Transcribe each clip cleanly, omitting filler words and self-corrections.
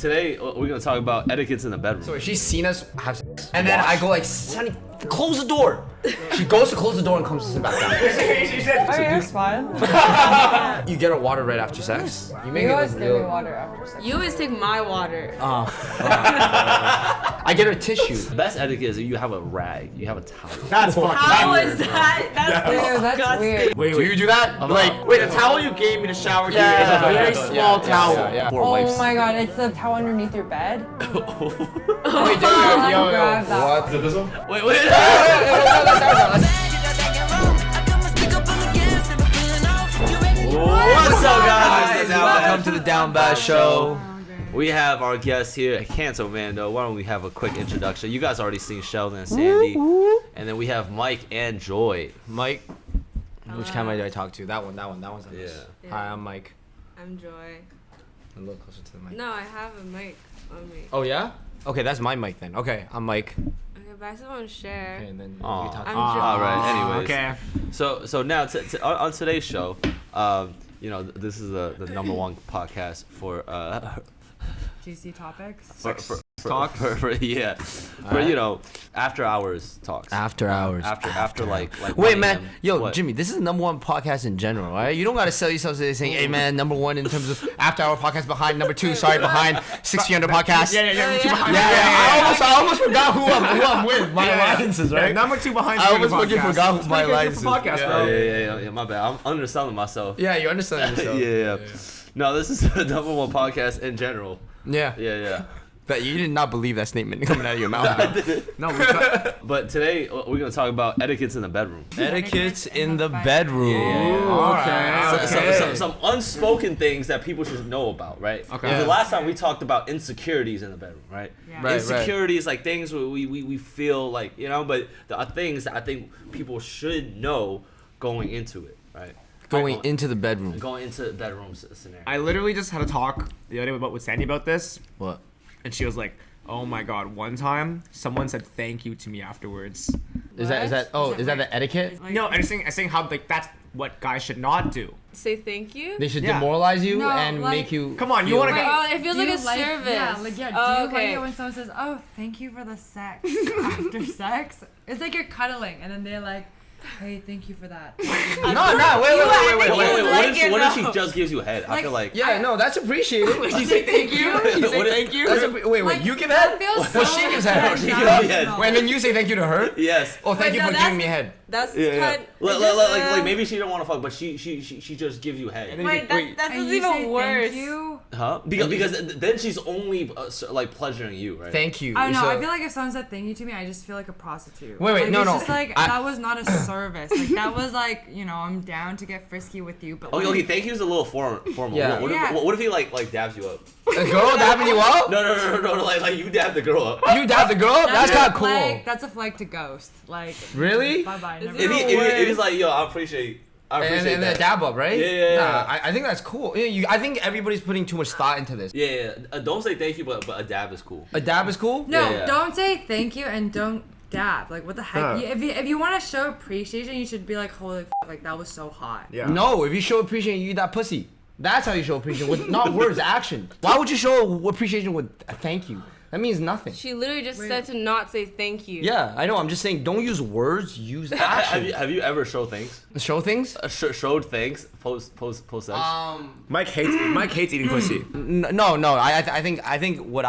Today, we're going to talk about etiquettes in the bedroom. So if she's seen us have sex, and then I go like, Sonny, close the door. She goes to close the door and comes to sit back down. She said, Okay, it's fine. You get her water right after sex? You make You it always look give me real. water after sex. You always take my water. I get her tissue. The best etiquette is you have a rag, you have a towel. that's fucking How weird. is that? That's Dude, that's disgusting. weird. Wait, Do you do that? wait, the towel you gave me to shower here is Yeah, a very yeah, small yeah, towel. yeah. Four Oh wipes. my god, it's the towel underneath your bed. Wait, Yo, grab that. What? Is it this one? Wait. What's up, guys? Welcome to the Down Bad Show. We have our guest here, Canto Mando. Why don't we have a quick introduction? You guys already seen Sheldon and Sandy. And then we have Mike and Joy. Mike. Which camera did I talk to? That one. That one's Yeah. Hi, I'm Mike. I'm Joy. A little closer to the mic. No, I have a mic on me. Oh yeah? Okay, that's my mic then. Okay, I'm Mike. Okay, but I still want to share. Okay, and then Aw. you talk. I'm All right. Anyways. Okay. So now on today's show, you know, this is the number one podcast for Juicy topics. for you know, after hours talks. After hours. After like Wait, 1 man. a.m. Yo, What? Jimmy, this is the number one podcast in general, right? You don't gotta sell yourself saying, "Hey, man, number one in terms of after hour podcast behind number two. Sorry, behind 6 feet under podcast." Yeah. I almost forgot who I'm with. My alliances, right? Number 2 behind. I almost fucking forgot who my alliances. Podcast, Oh, bro. yeah. My bad. I'm underselling myself. Yeah, you understand yourself. Yeah. No, this is the number one podcast in general. Yeah. Yeah. But you did not believe that statement coming out of your mouth. No, But today we're gonna talk about etiquettes in the bedroom. Etiquette in the bedroom. Some unspoken things that people should know about, right? Okay. The Yeah. last time we talked about insecurities in the bedroom, right? Yeah. Right. Insecurities, like things where we feel like, you know, but there are things that I think people should know going into it, right? Going into the bedroom. Going into the bedroom scenario. I literally just had a talk the other day with Sandy about this, What? and she was like, "Oh my god, one time someone said thank you to me afterwards." Is that What? is that the etiquette? Like, No, I'm saying how like that's what guys should not do. Say thank you. They should Yeah. demoralize you No, and like- make you. Come on, you feel- wanna Wait, go? Oh, it feels do like you a service. Yeah, Oh, do you okay. like it when someone says, "Oh, thank you for the sex after sex"? It's like you're cuddling, and then they're like, "Hey, thank you for that." No, wait. What if she just gives you a head? I Like- feel like. Yeah, no, that's appreciated. You say thank you. You say What if- thank you. Wait, Like, you give that head? feels Well, so she gives head. bad. She That's gives me head. not- And then you say thank you to her. Yes. Oh, thank Wait, you no, for giving me head. That's Yeah. kind. Like maybe she don't want to fuck, but she just gives you head. Wait, Wait. that's And you say even worse. Thank you. Huh? Because then she's only like pleasuring you, right? Thank you. I don't know. So- I feel like if someone said thank you to me, I just feel like a prostitute. Wait, like, no, it's no. just like I- that was not a service. Like that was like, you know, I'm down to get frisky with you, but Okay, like, thank you is a little formal. Yeah. What if, Yeah. what if he like dabs you up? A girl dabbing you up? No, like you dab the girl up. You dab the girl? That's kind of cool. That's a flag to ghost. Like Really? Bye bye. Is If he's like, yo, I appreciate And then that. dab up, right? Yeah. Nah, I think that's cool. I think everybody's putting too much thought into this. Yeah. Don't say thank you, but a dab is cool. A dab is cool? No, Yeah. don't say thank you and don't dab. Like what the heck? Huh. If you want to show appreciation, you should be like, holy f***, like that was so hot. Yeah. No, if you show appreciation, you eat that pussy. That's how you show appreciation, with not words, action. Why would you show appreciation with a thank you? That means nothing. She literally just said to not say thank you. Yeah, I know. I'm just saying, don't use words. Use action. Have you ever showed things? Show things. Showed things post sex? Mike hates eating pussy. No. I think what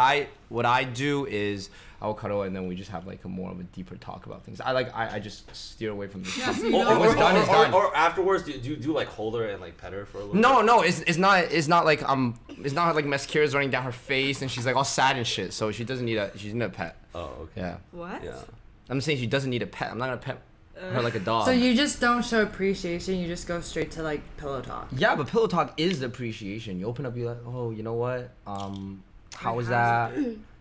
I do is I'll cuddle and then we just have like a more of a deeper talk about things. I just steer away from this. Yeah, stuff. so you Or, know- what's done is done. or afterwards, do you like hold her and like pet her for a little? No, it's not like it's not like mascara's running down her face and she's like all sad and shit. So she doesn't need a pet. Oh, okay. Yeah, What? Yeah. I'm saying she doesn't need a pet. I'm not gonna pet her like a dog. So you just don't show appreciation. You just go straight to like pillow talk. Yeah, but pillow talk is the appreciation. You open up, you're like, oh, you know what? How was that?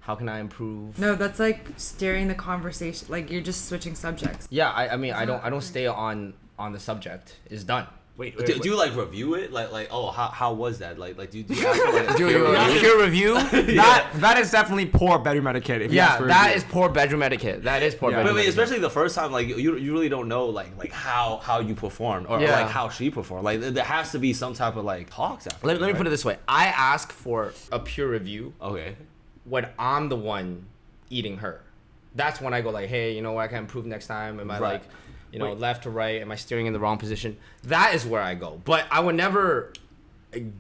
How can I improve? No, that's like steering the conversation. Like you're just switching subjects. Yeah, I mean, I don't stay on the subject. It's done. Wait. Do you like review it? Like oh how was that? Like do you ask for like a Do peer you review? peer review? That is definitely poor bedroom etiquette. If you ask Yeah, for a that review. is poor bedroom etiquette. That is poor Yeah. bedroom But etiquette. especially the first time, like you really don't know like how you performed or Yeah. like how she performed. Like there has to be some type of like talks after. Let me put it this way. I ask for a peer review Okay. when I'm the one eating her. That's when I go like, hey, you know what, I can improve next time. Am I Right. like, you know, left to right? Am I steering in the wrong position? That is where I go. But I would never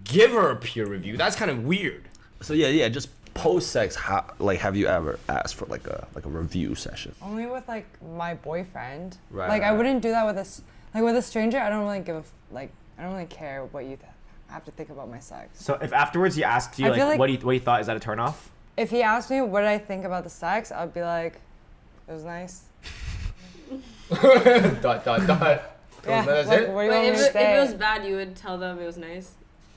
give her a peer review. That's kind of weird. So yeah. Just post sex. Have you ever asked for like a review session? Only with like my boyfriend. Right, Like I right. wouldn't do that with with a stranger. I don't really I don't really care what you have to think about my sex. So if afterwards he asked you I feel like- what he thought, is that a turn off? If he asked me what did I think about the sex, I'd be like, it was nice. Dot. Yeah. That's like, it? what do you want Wait, me if to it say? was bad, you would tell them it was nice.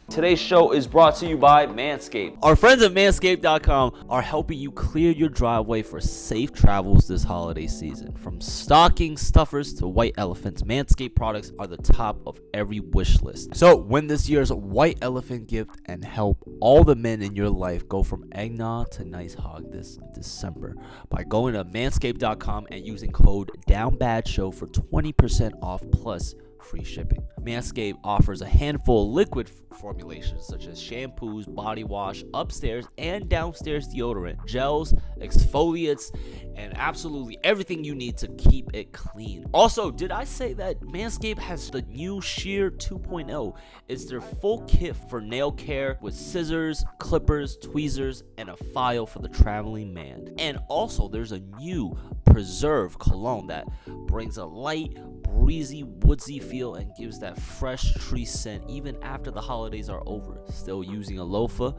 Today's show is brought to you by Manscaped. Our friends at Manscaped.com are helping you clear your driveway for safe travels this holiday season. From stocking stuffers to white elephants, Manscaped products are the top of every wish list. So win this year's white elephant gift and help all the men in your life go from eggnog to nice hog this December by going to Manscaped.com and using code DOWNBADSHOW for 20% off plus free shipping. Manscaped offers a handful of liquid formulations such as shampoos, body wash, upstairs and downstairs deodorant, gels, exfoliates, and absolutely everything you need to keep it clean. Also, did I say that Manscaped has the new Shear 2.0? It's their full kit for nail care with scissors, clippers, tweezers, and a file for the traveling man. And also, there's a new Preserve cologne that brings a light, breezy, woodsy feel and gives that fresh tree scent even after the holidays are over. Still using a loofah?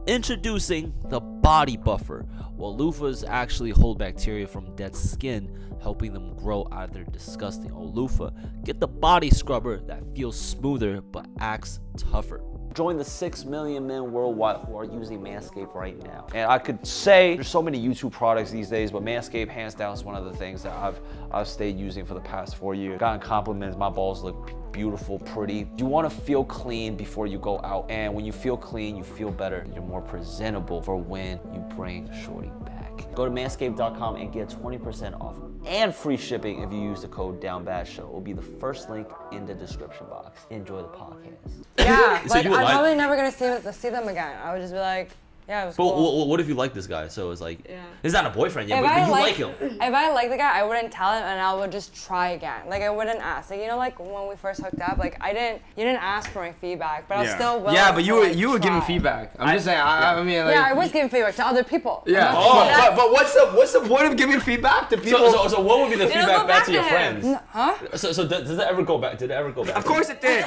Introducing the Body Buffer. While loofahs actually hold bacteria from dead skin, helping them grow out of their disgusting old loofah, get the body scrubber that feels smoother but acts tougher. Join the 6 million men worldwide who are using Manscaped right now. And I could say there's so many YouTube products these days, but Manscaped hands down is one of the things that I've stayed using for the past 4 years. Gotten compliments, my balls look beautiful, pretty. You want to feel clean before you go out, and when you feel clean, you feel better. You're more presentable for when you bring shorty back. Go to manscaped.com and get 20% off and free shipping if you use the code DOWNBADSHOW. It will be the first link in the description box. Enjoy the podcast. Yeah, So like you I'm would like- probably never gonna see them again. I would just be like, yeah, it was But cool. what if you like this guy? So it's like, Yeah. he's not a boyfriend yet, If but I you like him. If I like the guy, I wouldn't tell him, and I would just try again. Like I wouldn't ask. Like like when we first hooked up, like you didn't ask for my feedback, but I was Yeah. still willing. Yeah, but to, like, you were giving try. feedback. I'm just saying. I mean, like. Yeah, I was giving feedback to other people. Yeah. I'm not- Oh, but what's the point of giving feedback to people? So what would be the They don't feedback go back back to your to him. friends? Huh? So does it ever go back? Did it ever go back? Of course it did.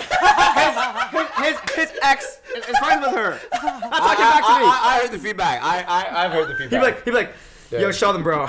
his ex is friends with her. That's how it came back to me. I heard the feedback. I've heard the feedback. He'd be like, yo, Sheldon, bro.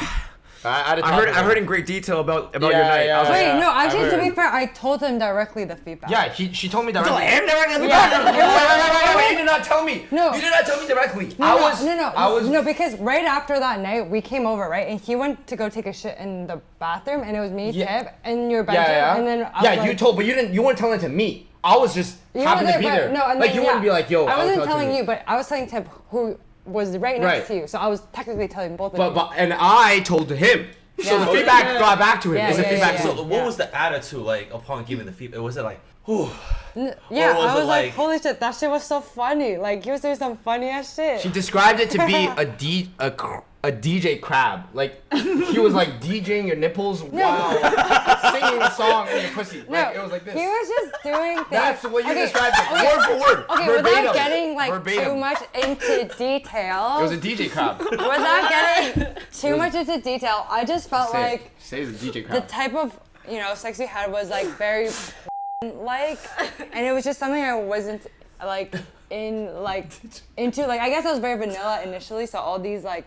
I heard in great detail about your Yeah, night. I was like, Wait, Yeah, no, I've actually, to heard. be fair, I told him directly the feedback. Yeah, she told me directly. Yeah. Wait, you did not tell me. No. You did not tell me directly. No, because right after that night, we came over, right? And he went to go take a shit in the bathroom, and it was me, Yeah. Tib, in your bedroom. Yeah. And then I was like, you told, but you weren't telling it to me. I was just You happened were to be there. No, and like then, you wouldn't be like, yo. I wasn't was telling you, but I was telling Tib, who was right next Right. to you. So I was technically telling both of you. But and I told him. So Yeah. the feedback got back to him. Yeah, It's the yeah, feedback. yeah, So yeah. what was the attitude like upon giving the feedback? Was it like, whew? Yeah, Or was I it was like, like- holy shit, that shit was so funny. Like, he was doing some funny ass shit. She described it to be a DJ crab. Like he was like DJing your nipples while singing a song in your pussy. Like it was like this. He was just doing things. That's the way you Okay, described it. okay, Word for word. Okay, verbatim. without getting like Verbatim. too much into detail. It was a DJ crab. Without getting too much into detail, I just felt like Say it's a DJ the crab. type of sex we had was like very like, and it was just something I wasn't like into. Like I guess I was very vanilla initially, so all these like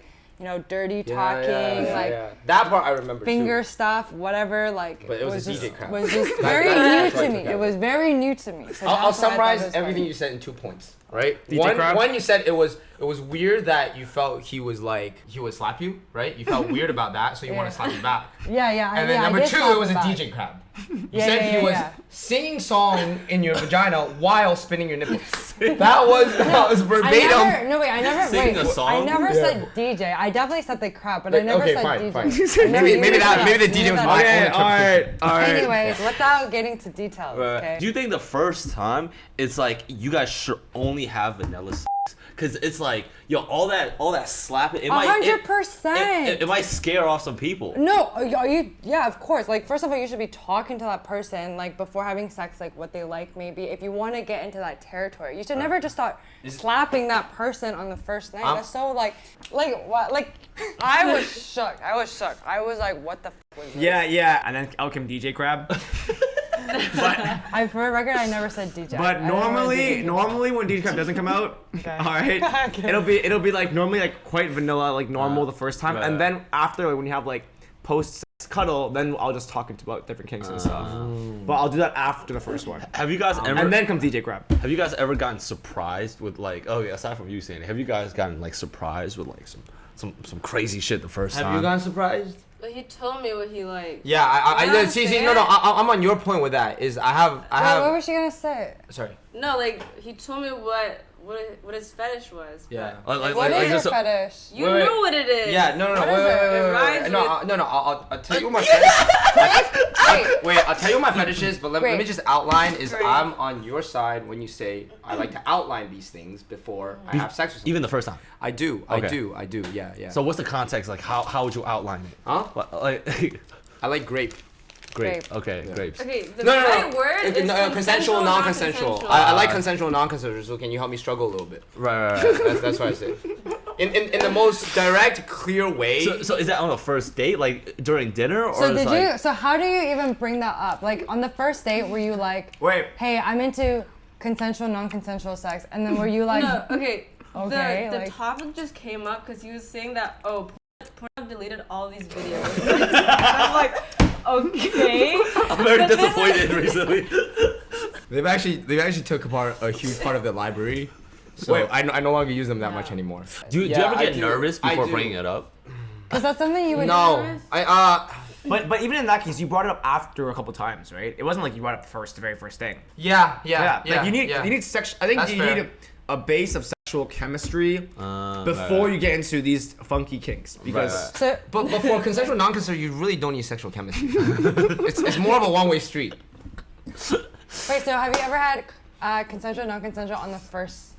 dirty talking, like that part I remember finger too. stuff, whatever. Like But it was a just, DJ crap. was just That- very that's new what I to me. took out It of was very new to me. So I'll that's why I thought summarize it was everything funny. you said in 2 points. right? DJ Crab? One, you said it was weird that you felt he would slap you, right? You felt weird about that, so you want to slap him back. Yeah. And then number 2, it was a DJ Crab. You said he was singing song in your vagina while spinning your nipples. that was verbatim. Singing a song? I never said DJ. I definitely said the crab, but I never said DJ. Fine. maybe the DJ was my own interpretation. All right. Anyways, without getting to details, okay? Do you think the first time it's like you guys should only have vanilla sex? Cause it's like, yo, all that slapping, it 100%. It might scare off some people. No, yeah, of course. Like, first of all, you should be talking to that person, like, before having sex, like, what they like, maybe. If you want to get into that territory, you should never just start slapping that person on the first night. That's so, like, what? Like, I was shook. I was like, what the f was this? Yeah. And then out came DJ Crab. For a record, I never said DJ. But normally when DJ Crab doesn't come out, all right, it'll be like normally like quite vanilla, like normal the first time, and then after like, when you have like post cuddle, then I'll just talk about different kinks and stuff. But I'll do that after the first one. Have you guys ever? And then comes DJ Crab. Have you guys ever gotten surprised with like? Oh yeah, aside from you saying it, have you guys gotten like surprised with like some crazy shit the first time? Have you gotten surprised? But he told me what he liked. Yeah, I see. No, I'm on your point with that. Is I have. What was she gonna say? Sorry. No, like he told me what his fetish was. Yeah. What is your fetish? You know what it is. Yeah, no. Wait. No. I'll tell you what my fetish. Wait, I'll tell you what my fetish is, but let me just outline. I'm on your side when you say I like to outline these things before I have sex with someone. Even the first time. I do. Yeah. So what's the context? Like how would you outline it? Huh? Like I like grape. Grape. Okay, Yeah. grapes. Okay, the No. right word is consensual, non-consensual. I like consensual, non-consensual. So can you help me struggle a little bit? Right. That's what I say. In the most direct, clear way. So is that on a first date, like during dinner, or So how do you even bring that up? Like on the first date, were you like, Wait. hey, I'm into consensual, non-consensual sex, and then were you like, No, okay. Okay, The like- topic just came up because he was saying that Pornhub deleted all these videos. I'm like, okay. I'm very disappointed recently. They've actually took apart a huge part of the library. So Wait. I no longer use them that much anymore. Do you ever get nervous before bringing it up? because that's something you would No, But even in that case, you brought it up after a couple times, right? It wasn't like you brought it up first, the very first thing. yeah. Like you need sex. I think That's you fair. need a base of sexual chemistry before you get into these funky kinks, because So, But for consensual, non-consensual, you really don't need sexual chemistry. it's more of a one-way street. wait, so have you ever had consensual, non-consensual on the first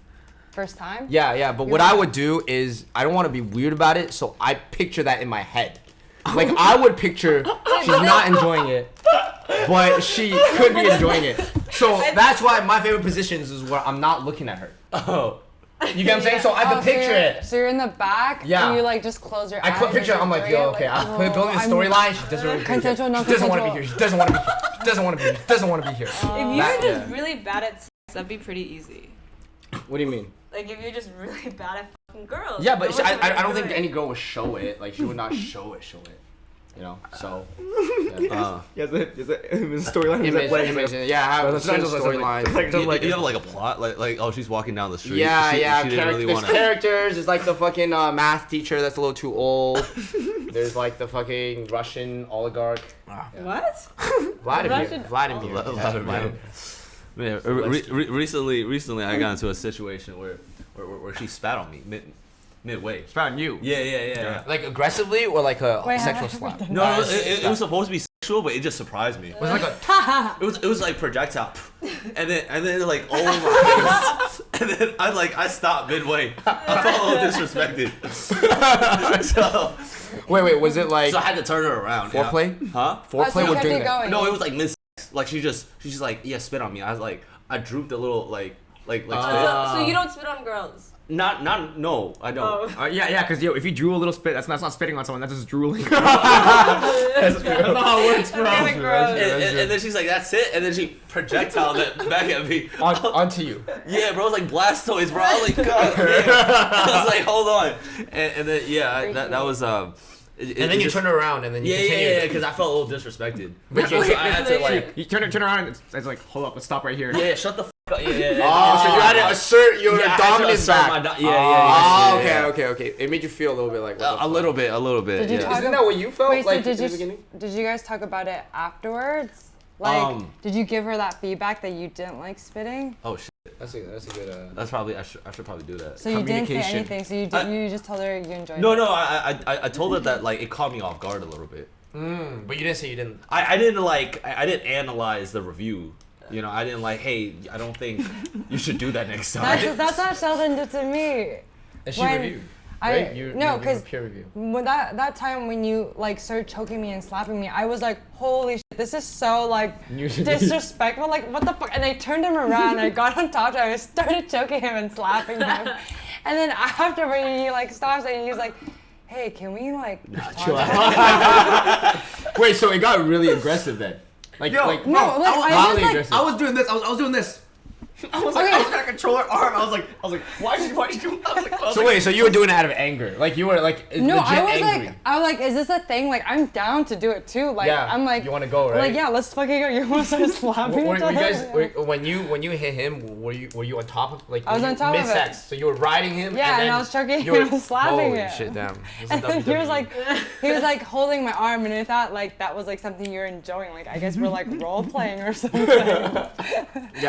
time? Yeah. But what I would do is I don't want to be weird about it, so I picture that in my head. Like I would picture she's not enjoying it, but she could be enjoying it. So that's why my favorite positions is where I'm not looking at her. Oh. You get what I'm saying? So I can picture it. So you're in the back, Yeah. and you like just close your eyes. I could picture it. I'm like, yo, okay. I'm building the storyline. She doesn't really Consensual, She doesn't want to be non-consensual. here. She doesn't want to be here. She doesn't want to be here. She doesn't want to be here. If you That- were just yeah. really bad at sex, that'd be pretty easy. What do you mean? Like if you're just really bad at fucking girls. Yeah, but no one I would don't do think it. any girl would show it. Like she would not show it. You know. So. yes, the storyline is Image. Yeah, I have That's certain not just like- storylines. like- You have like a plot, like oh, she's walking down the street. Yeah. She didn't really There's want to. characters. There's like the fucking math teacher that's a little too old. There's like the fucking Russian oligarch. What? Vladimir. Russian- Man, recently I got into a situation where she spat on me midway. It's about you. Yeah. Like aggressively or like a Wait, sexual have I slap? ever No, it was supposed to be sexual, but it just surprised me. Was it like a It was like projectile, and then like oh my face, and then I stopped midway. I felt a little disrespected. so wait? Was it like I had to turn her around. Yeah. foreplay? Huh? Foreplay so you or kept doing it that? going. No, it was like mid. Like she's just like yeah, spit on me. I was like I drooped a little like spit. So you don't spit on girls. Not no, I don't. Oh. Yeah, because if you drew a little spit, that's not spitting on someone. That's just drooling. That's not how it works, bro. Damn it, gross. And then she's like, that's it. And then she projectiled it back at me. Onto you. Yeah, bro, it was like Blastoise, bro. I was like, God damn. I was like, hold on. And then, yeah, that was, And then you turn around and then you continue. Yeah, because I felt a little disrespected. But so I had to like, You turn around and it's like, hold up, let's stop right here. yeah, shut the f up. Yeah. Oh, so you had to assert your dominance back. Okay. It made you feel a little bit like a little bit. Did you talk Isn't that what you felt Wait, like so in the beginning? did you guys talk about it afterwards? Like, did you give her that feedback that you didn't like spitting? Oh shit. That's a good. That's probably I should probably do that. So you didn't say anything. So you just told her you enjoyed it. No, I told her that like it caught me off guard a little bit. But you didn't say you didn't. I didn't analyze the review. You know, I didn't like, hey, I don't think you should do that next time. That's what Sheldon did to me. And she reviewed. Right? No, because peer review. when that time when you like started choking me and slapping me, I was like, holy shit, this is so like disrespectful. Like, what the fuck? And I turned him around and I got on top of him and I started choking him and slapping him. And then afterward, he like stops and he's like, hey, can we like chill out? Wait, so it got really aggressive then? Like, Yo, like no, I was doing this. I was doing this. I was like, I was trying to control her arm. I was like, why is she doing? So wait, so you were doing it out of anger? Like you were like no, legit I was angry. like, is this a thing? Like, I'm down to do it too. Like, Yeah, I'm like, you want to go, right? Like, yeah, let's fucking go. You want to start slapping Were each you other? guys when you hit him? Were you on top of like? I was on top of it. mid-sex, so you were riding him. Yeah, and I was choking you were- him and slapping holy him. shit, damn. This is And then he was WWE. like holding my arm, and I thought like that was like something you're enjoying. Like, I guess we're like role playing or something. Yeah,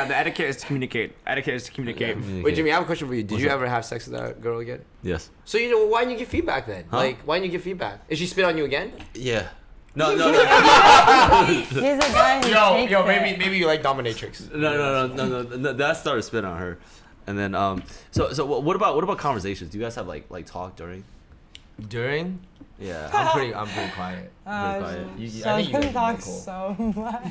the etiquette is to communicate. Wait, Jimmy, I have a question for you. Did you ever have sex with that girl again? Yes. So why didn't you give feedback then? Huh? Like, why didn't you give feedback? Is she spit on you again? Yeah. No. He's a guy who takes it. maybe you like dominatrix. No. That started spitting on her, and then So what about conversations? Do you guys have like talk during? During? Yeah. I'm pretty quiet. quiet. I think you Sheldon guys talks cool. so much.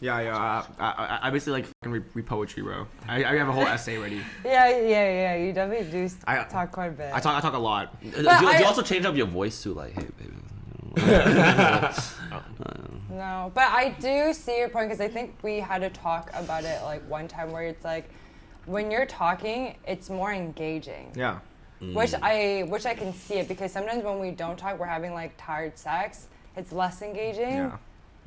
Yeah. I basically like fucking read poetry, bro. I have a whole essay ready. Yeah. You definitely do I- talk quite a bit. I talk a lot. Do you also change up your voice too? Like, hey, baby. No, but I do see your point because I think we had to talk about it like one time where it's like when you're talking, it's more engaging. Yeah. Which I can see it because sometimes when we don't talk, we're having like tired sex. It's less engaging.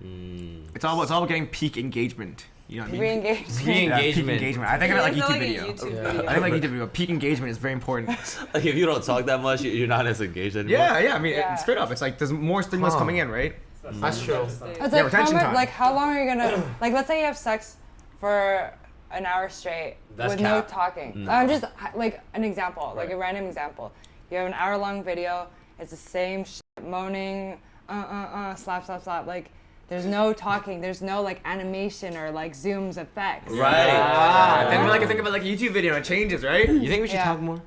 Yeah. It's all about getting peak engagement. You know what I mean? Re-engagement. Yeah, peak Engagement. engagement. I think of it like It's YouTube like a video. YouTube Yeah. video. I think like YouTube video. Peak engagement is very important. Like if you don't talk that much, you're not as engaged anymore. Yeah. I mean, Yeah. it's straight up. It's like there's more stimulus Huh. coming in, right? That's true. It's Yeah, like retention time. how long are you gonna like? Let's say you have sex for an hour straight That's with cap. no talking. No. I'm just like an example, like a Right. random example. You have an hour-long video. It's the same shit, moaning, slap. Like, there's no talking. There's no like animation or like zooms effects. Right. Then we like to think about like a YouTube video. It changes, right? You think we should Yeah. talk more?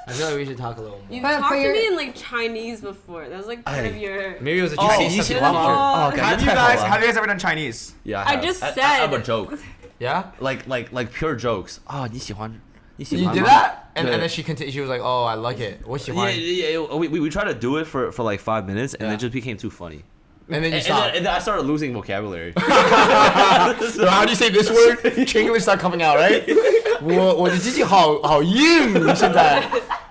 I feel like we should talk a little more. You But talked to you're- me in like Chinese before. That was like part of your. Maybe it was a Oh, Chinese you something. should- Oh, okay, Have you guys ever done Chinese? Yeah. I have. just I said- have a joke. Yeah? Like pure jokes. Oh, 你喜欢 You did that? And then she continued. She was like, "Oh, I like it. What's your Yeah. We tried to do it for like 5 minutes, and Yeah. it just became too funny. And then you And stopped. then I started losing vocabulary. So how do you say this word? English start coming out, right? 我的鸡鸡好硬，现在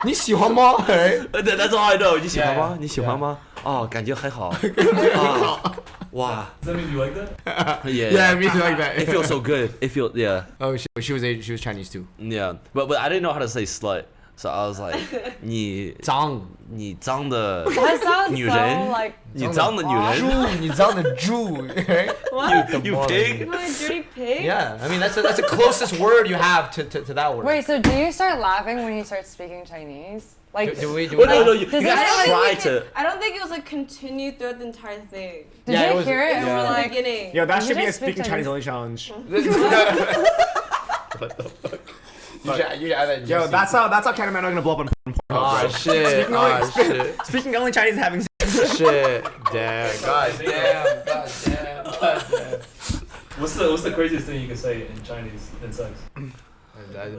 你喜欢吗？ Right? That's all I know. 你喜欢吗？ Yeah. 你喜欢吗？哦，感觉很好。啊，哇。 Does that mean you like that? Yeah. Yeah, I really like that. It feels so good. It feels yeah. Oh, she was Chinese too. Yeah. But I didn't know how to say slut, so I was like, 你脏的 That sounds 女 so 人 like 你脏的女人猪，你脏的猪， right? What? You pig. What, a dirty pig? Yeah, I mean that's the closest word you have to that word. Wait, so do you start laughing when you start speaking Chinese? Like, Do we? Oh, no, you Does it- gotta try to. I don't think it was like continued throughout the entire thing. did Yeah, it you was- hear it? It And was we're from the like, beginning. Yo, that You should be a just speak speaking Chinese Chinese. only challenge. You should add that. Yo, that's how Canada Man are gonna blow up on Pornhub, Oh bro. shit! Oh shit! Speaking only Chinese having Shit! Damn! God damn! God damn! God damn! What's the craziest thing you can say in Chinese in sex?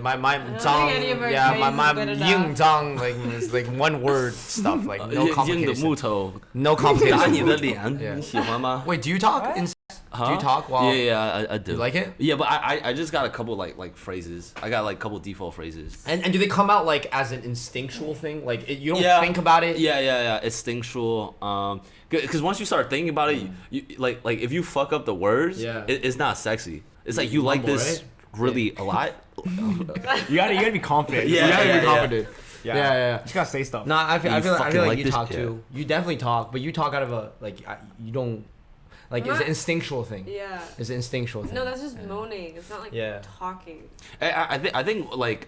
My don't think any of our yeah, my Chinese is good ying enough. zang like it's like one word stuff like no 硬的 complicated. 木头 No 打 complicated. 你的脸 Yeah. 你喜欢吗 Wait, do you talk What? in sex? Huh? Do you talk while? Yeah, I do. You like it? Yeah, but I just got a couple like phrases. I got like a couple default phrases. And do they come out like as an instinctual thing? Like you don't Yeah. think about it? Yeah. Instinctual. Because once you start thinking about it, you like if you fuck up the words, it's not sexy. It's like you like Humble, this right? really a lot. You gotta be confident. Yeah, You gotta yeah, be confident. Yeah. Yeah. You just gotta say stuff. No, I feel You like fucking you this talk shit. too. You definitely talk, but you talk out of a you don't like it's an instinctual thing. Yeah. It's an instinctual thing. No, that's just moaning. It's not like talking. I think like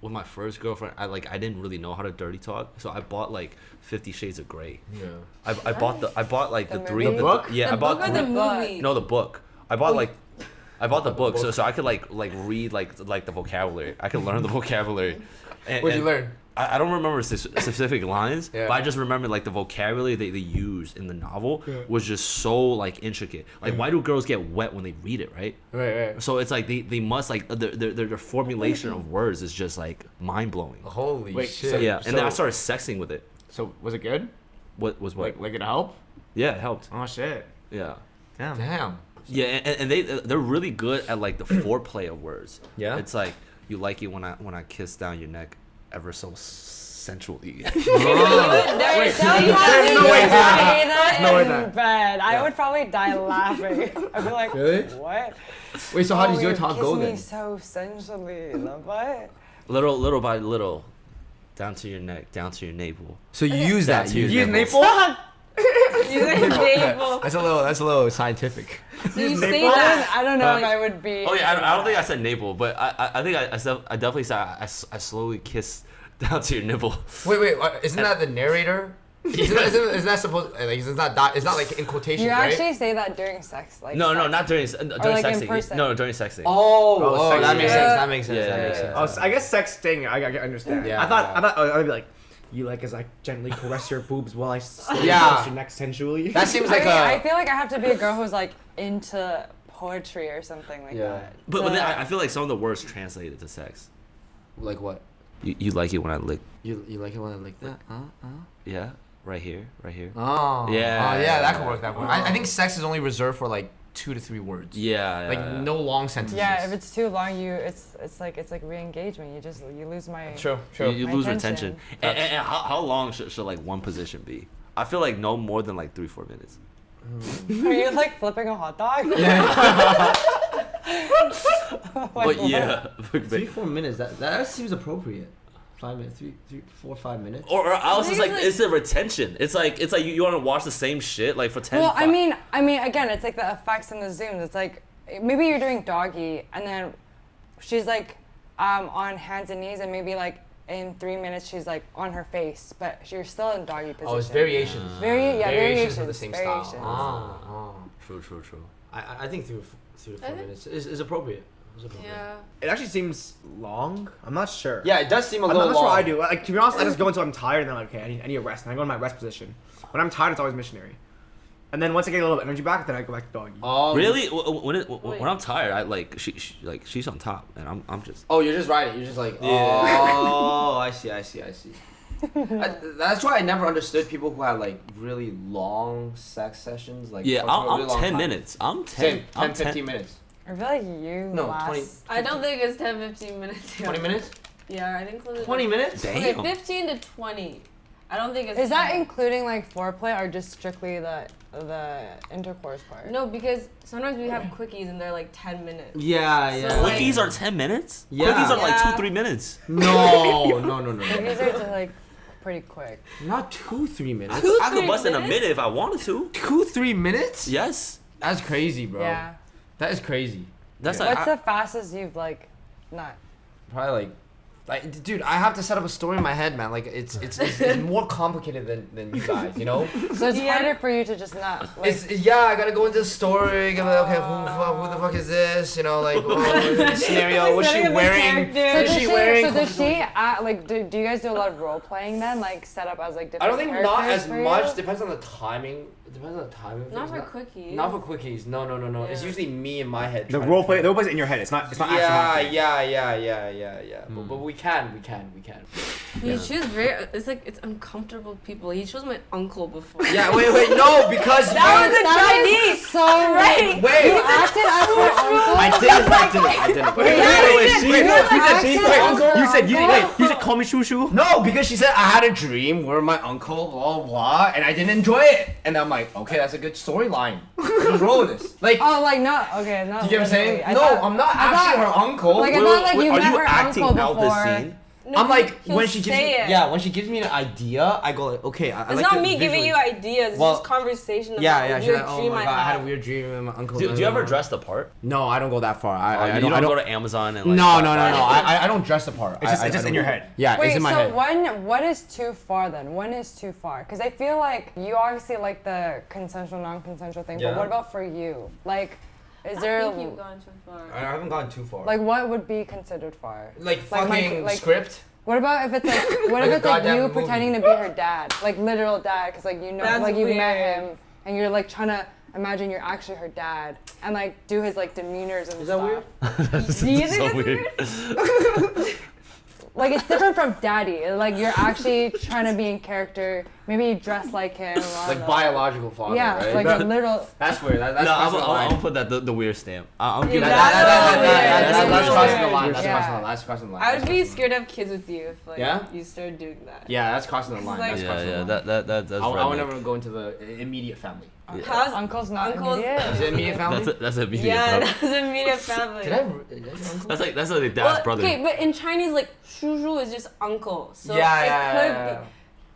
with my first girlfriend, I didn't really know how to dirty talk, so I bought like 50 Shades of Grey. Yeah. I bought like the three. movie? The book? Yeah, The I bought book or the three. movie? No, the book. I bought the book, so I could like read like the vocabulary. I could learn the vocabulary. What'd you learn? I don't remember specific lines, Yeah. but I just remember like the vocabulary they used in the novel was just so like intricate. Like why do girls get wet when they read it, right? Right. So it's like they must like their formulation of words is just like mind blowing. Holy Wait, shit. so- Yeah, and then I so- started sexing with it. So was it good? What was what? Like it help? Yeah, it helped. Oh shit. Yeah. Damn. Damn. Yeah, and they're really good at like the foreplay of words. Yeah? It's like you like it when I kiss down your neck ever so sensually. There's no way that no way in that. bed. I would probably die laughing. I'd be like, Really? what? Wait, so how Oh, does your you talk kiss go me then? so sensually in the butt. little by little, down to your neck, down to your navel. So you use Down that. to your You use nipple. That's a little scientific. So you say that. I don't know if I would be. Oh yeah, I don't think I said navel, but I think I definitely said I slowly kissed down to your nipple. Wait, isn't that the narrator? Isn't that supposed like it's not like in quotations, You right? actually say that during sex, like No, sex. not during like in sexting. person. No, during sexting. Oh, sex- that makes yeah. sense. That makes sense. Yeah, that yeah, makes yeah. sense. Oh, I guess sexting. I understand. Yeah, I thought I'd be like, you like as I gently caress your boobs while I Yeah. kiss your neck sensually. That seems I like mean, I a. feel like I have to be a girl who's like into poetry or something like Yeah. that. But So- then I feel like some of the words translated to sex. Like what? You like it when I lick. You like it when I like that? Yeah, right here. Oh. Yeah. Oh yeah, that could work. That work. I think sex is only reserved for like 2 to 3 words. Yeah. Like no long sentences. yeah, if it's too long, it's like re-engagement. You lose my. True. You My lose attention. retention. And how long should like one position be? I feel like no more than like 3-4 minutes. Are you like flipping a hot dog? But yeah. 3-4 minutes. That seems appropriate. 5 minutes. 4-5 minutes. Or else it's like Like- it's a retention. It's like you want to watch the same shit like for 10. Well, I mean, again, it's like the effects and the zooms. It's like maybe you're doing doggy, and then she's like on hands and knees, and maybe like in 3 minutes she's like on her face, but you're still in doggy position. Oh, it's variations. Variations of the same variations. style. True. I think 3 to 4 minutes is appropriate. Yeah. It actually seems long. I'm not sure. Yeah, it does seem a I'm little not long. sure I do. Like to be honest, I just go until I'm tired, and then like, okay, I need a rest, and I go in my rest position. When I'm tired, it's always missionary. And then once I get a little bit of energy back, then I go back to doggy. Oh, Really? When I'm tired, I like she's on top and I'm just. Oh, you're just riding. You're just like. Yeah. Oh, I see. That's why I never understood people who had like really long sex sessions. Like Yeah, for a really I'm long 10 time. minutes. I'm 10. Same, 10, I'm 15 minutes. I feel like you No, last. 20. I don't think it's 10-15 minutes. 20 minutes? Yeah, I think closer 20 to minutes? Okay, Damn. 15 to 20. I don't think it's. Is that 10. including like foreplay or just strictly the intercourse part? No, because sometimes we have quickies and they're like 10 minutes. Yeah, So, like- Quickies are 10 minutes? Yeah. Quickies are like Yeah. 2-3 minutes. No. These are just like pretty quick. Not 2-3 minutes. I could bust in a 3 minute if I wanted to. 2-3 minutes? Yes. That's crazy, bro. Yeah. That is crazy. That's Yeah. like. What's the fastest you've like not? Probably like, dude, I have to set up a story in my head, man. Like, it's more complicated than you guys, you know? So it's Yeah. harder for you to just not. Like, I gotta go into the story. Give it, okay, who the fuck is this? You know, like, scenario. What's she Setting up a wearing? character. so What is does she wearing? So does she like? Do you guys do a lot of role playing then? Like set up as like different. I don't think not characters as for much. you? Depends on the timing. It depends on the time. Not for quickies. Not for quickies. No. Yeah. It's usually me in my head. The role play is in your head. It's not actually happening. Yeah. But we can. He chose very. It's uncomfortable people. He chose my uncle before. Yeah. Wait. No, because That was a Chinese. So right. Wait. You acted as her uncle. I didn't. Wait. You said call me shoo shoo. No, because she said I had a dream where my uncle blah blah, and I didn't enjoy it, and I'm like, okay, that's a good storyline. Just roll with this. Like, Oh, like not okay, not. you get what I'm saying? literally. No, I'm not actually her uncle. Like I thought, like you are met you her acting uncle out before. this scene? No, I'm like he'll when she gives say me it. when she gives me an idea, I go like, okay, I It's like not to me giving visually- you ideas. It's Well, just conversation about Yeah, a she's weird like, oh dream my god, I had a had. weird dream and my uncle. Do you ever dress the part? No, I don't go that far. I You don't go to Amazon and like. No. buy- I don't dress the part. It's I just in don't your do head. it. Yeah, Wait, it's in my so head. what is too far then? When is too far? Because I feel like you obviously like the consensual, non-consensual thing, Yeah. but what about for you? Like, is I there think you've gone too far. I haven't gone too far. like what would be considered far? Like like my- fucking like- script. What about if it's like what Like if a it's like goddamn you movie. pretending to be her dad, like literal dad, because like you know, That's like you met weird. him and you're like trying to imagine you're actually her dad and like do his like demeanors and Is stuff. that weird? Do you think that's weird? Like it's different from daddy. Like you're actually trying to be in character. Maybe you dress like him. I don't Like know. biological father, Yeah, right? like a literal. That's weird. That's No, crossing the line. I'll put that the weird stamp. I'm giving That's That's weird. crossing the line. That's Yeah. crossing the line. That's crossing the line. I would That's be crossing the scared to have kids with you if like Yeah? you started doing that. line. Yeah, that's crossing the line. like- That's crossing the line. that's I would redneck. never go into the immediate family. How's Uncle's not Uncle's- immediate. Is it immediate family? That's a video. yeah, bro. that's immediate family. Did I? Uncle? That's like the dad's Well, brother. okay, but in Chinese, like shushu is just uncle, so Yeah, it yeah, could yeah, yeah. be.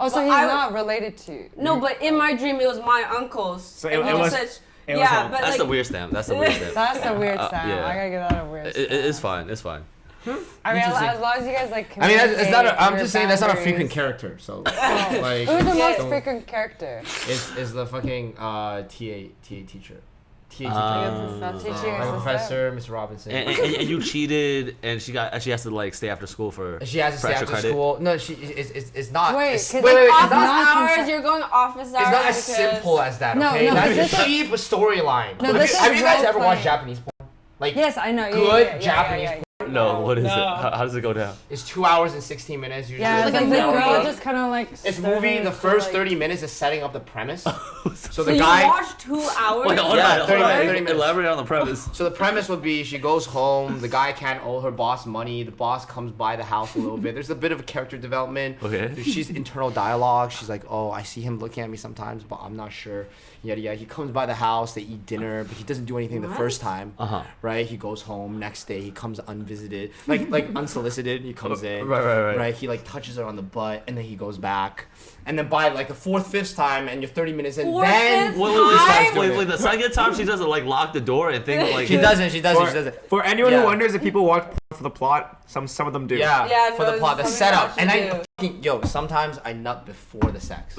Oh, so Well, he's I- not related to you. No, but in my dream it was my uncle's. So and it he was- said, it was yeah, him. but That's like, the weird stamp. That's the weird stamp. That's a weird sound. yeah. I gotta give that a weird. It's fine. It's fine. I mean, Interesting. as long as you guys like. I mean, it's not. I'm your just saying that's not a boundaries. frequent character. So, like, Who's the most don't- frequent character? is the fucking TA teacher. TA teacher. Teaching My assistant? professor, Miss Robinson. And you cheated, and she has to like stay after school for. She has to stay extra after credit. school. No, it's not. Wait, it's, 'cause wait, like it's office not. hours, you're going office hours. It's not as because- simple as that. No, Okay, no, that's this a is- cheap storyline. No, this have is you guys ever role-playing. watched Japanese porn? Like, Yes, I know. good Japanese porn. No, what is it? How does it go down? It's 2 hours and 16 minutes. Usually. Yeah, It's like a the movie. girl just kind of like. It's movie. The first 30 30 minutes is setting up the premise. So So the you guy. watched 2 hours? Wait, hold Yeah, on, 30 hold on. minutes, 30 minutes. Elaborate on the premise. So the premise would be she goes home, the guy can't owe her boss money, the boss comes by the house a little bit. There's a bit of a character development. Okay. She's internal dialogue. She's like, oh, I see him looking at me sometimes, but I'm not sure. Yada yada. He comes by the house, they eat dinner, but he doesn't do anything the first time. Right? He goes home, next day he comes unvisited. Like unsolicited, he comes in. Right. He like touches her on the butt and then he goes back. And then by like the fourth, fifth time and you're 30 minutes in, Fourth, then fifth Wait, the second time she doesn't like lock the door and think like she doesn't. For anyone Yeah. who wonders if people watch porn for the plot, some of them do. Yeah, Yeah, for no, the plot, the something setup. that And you I do. fucking, sometimes I nut before the sex.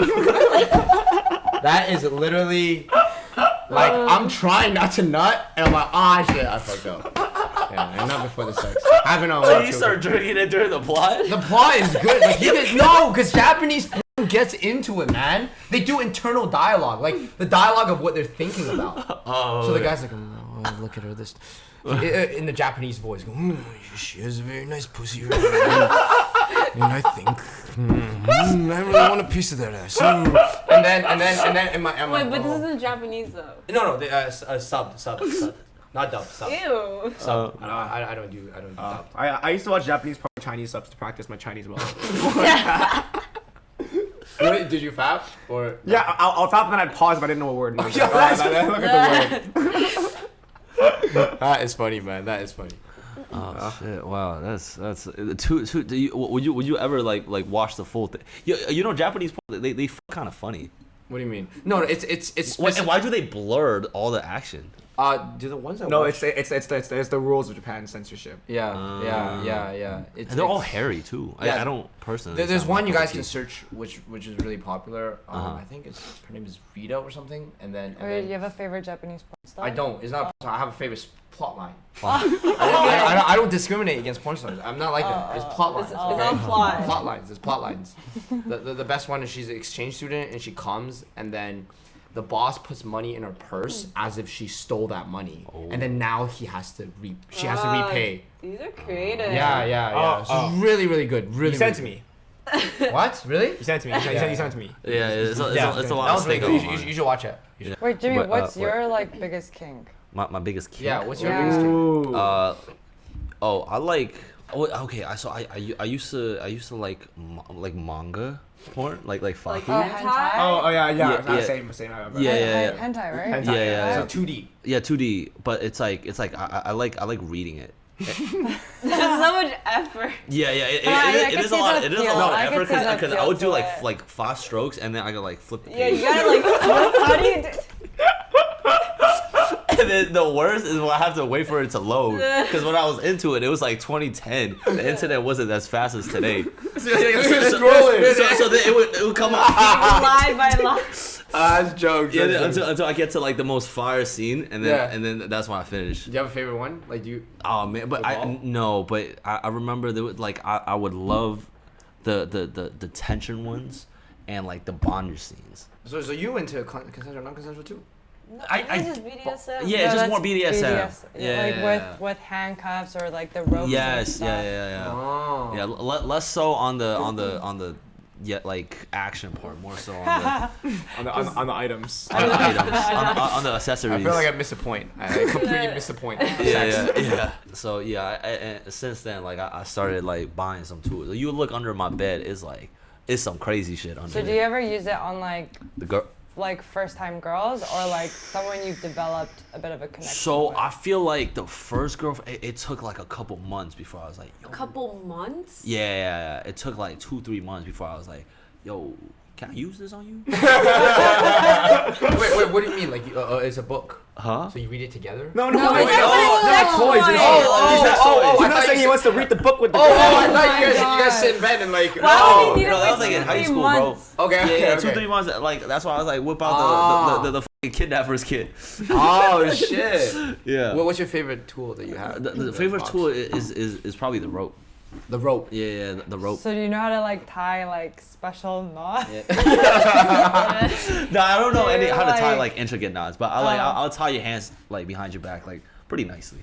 That is literally, like, I'm trying not to nut, and I'm like, shit, I fucked up. Yeah, and not before the sex. I haven't on So you start drinking it during the plot? The plot is good. Like, because Japanese porn gets into it, man. They do internal dialogue, like, the dialogue of what they're thinking about. So the guy's like, oh, look at her, this... In the Japanese voice, she has a very nice pussy. And I think, I really want a piece of that ass. And then, in my Wait, but this isn't Japanese though. no, sub, not dub, sub. Ew. Sub. I don't do dub. I used to watch Japanese porn with Chinese subs to practice my Chinese well. Really? Did you fap or? Yeah, I'll stop and then I'd pause if I didn't know a word. And I'd look at the word. That is funny, man. That is funny. Oh shit! Wow, that's too. Would you ever like watch the full thing? You know Japanese porn, they kind of funny. What do you mean? No, it's And why do they blur all the action? do the ones that No, watch- it's the rules of Japan censorship. Yeah. And they're all hairy too. Yeah. I don't personally. There's sound one like you guys pussy. can search, which is really popular. I think her name is Rita or something. And then Wait, you have a favorite Japanese porn star? I don't. It's not. I have a favorite plot line. I don't discriminate against porn stars. I'm not like that. It's plot lines. It's all plot. Plot lines. There's plot lines. The best one is she's an exchange student and she comes and then the boss puts money in her purse as if she stole that money, and then now she has to repay. These are creative. Yeah. So it's really, really good. Really. You sent to me. What? Really? You sent to me. You sent to me. Yeah, it's a lot That of was really things good. going on. You should watch it. Wait, Jimmy, But, what's wait. your like biggest kink? My biggest kink. Yeah. What's your Yeah. biggest kink? Ooh. I like. Okay. I used to like manga porn, like Like faku. hentai? Oh yeah. Yeah. Same. Yeah. Hentai, right? Hentai. Yeah. So 2D. Yeah, 2D, but it's like I like reading it. That's so much effort. Yeah, I it could is a see lot. the It is a appeal. lot of I could effort see the because I appeal would do to like it. fast strokes and then I could like flip the Yeah, page. you gotta like. How do you do? And then the worst is when I have to wait for it to load. Because when I was into it, it was like 2010. The internet wasn't as fast as today. So then it would come up. Line by line. That's jokes. Yeah, until I get to like the most fire scene, and then that's when I finish. Do you have a favorite one? Like, do you? Oh man, but I remember there was like I would love the tension ones and like the bondage scenes. So you into consensual, non-consensual too? This is BDSM. Yeah, it's just that's more BDSM. Like with handcuffs or like the ropes. Yes, and stuff. yeah. Oh. Yeah, less so on the like action part, more so on on the items. the items, on the accessories. I feel like I missed a point. I completely missed a point. Yeah. So yeah, and since then, like I started like buying some tools. You look under my bed, it's some crazy shit under So do there. you ever use it on like The girl. first time girls or like someone you've developed a bit of a connection So with? I feel like the first girlfriend, it took like a couple months before I was like, yo. A couple months? Yeah. It took like 2-3 months before I was like, yo, can I use this on you? Wait, what do you mean? Like, it's a book. Huh? So you read it together? No, No, wait, it's not toys. toys. He's not saying he wants to read the book with the. I thought my you guys God. sit in bed and like. Why would he need No, it that was with like in high 3 school, months? bro. Okay. Yeah, 2-3 months. Like that's why I was like, whip out the fucking kidnapper's kit. Oh shit. Yeah. What's your favorite tool that you have? The favorite box? tool is probably the rope. The rope. Yeah, the rope. So do you know how to like tie like special knots? No, I don't know how to tie like- like intricate knots, but I'll tie your hands like behind your back like pretty nicely.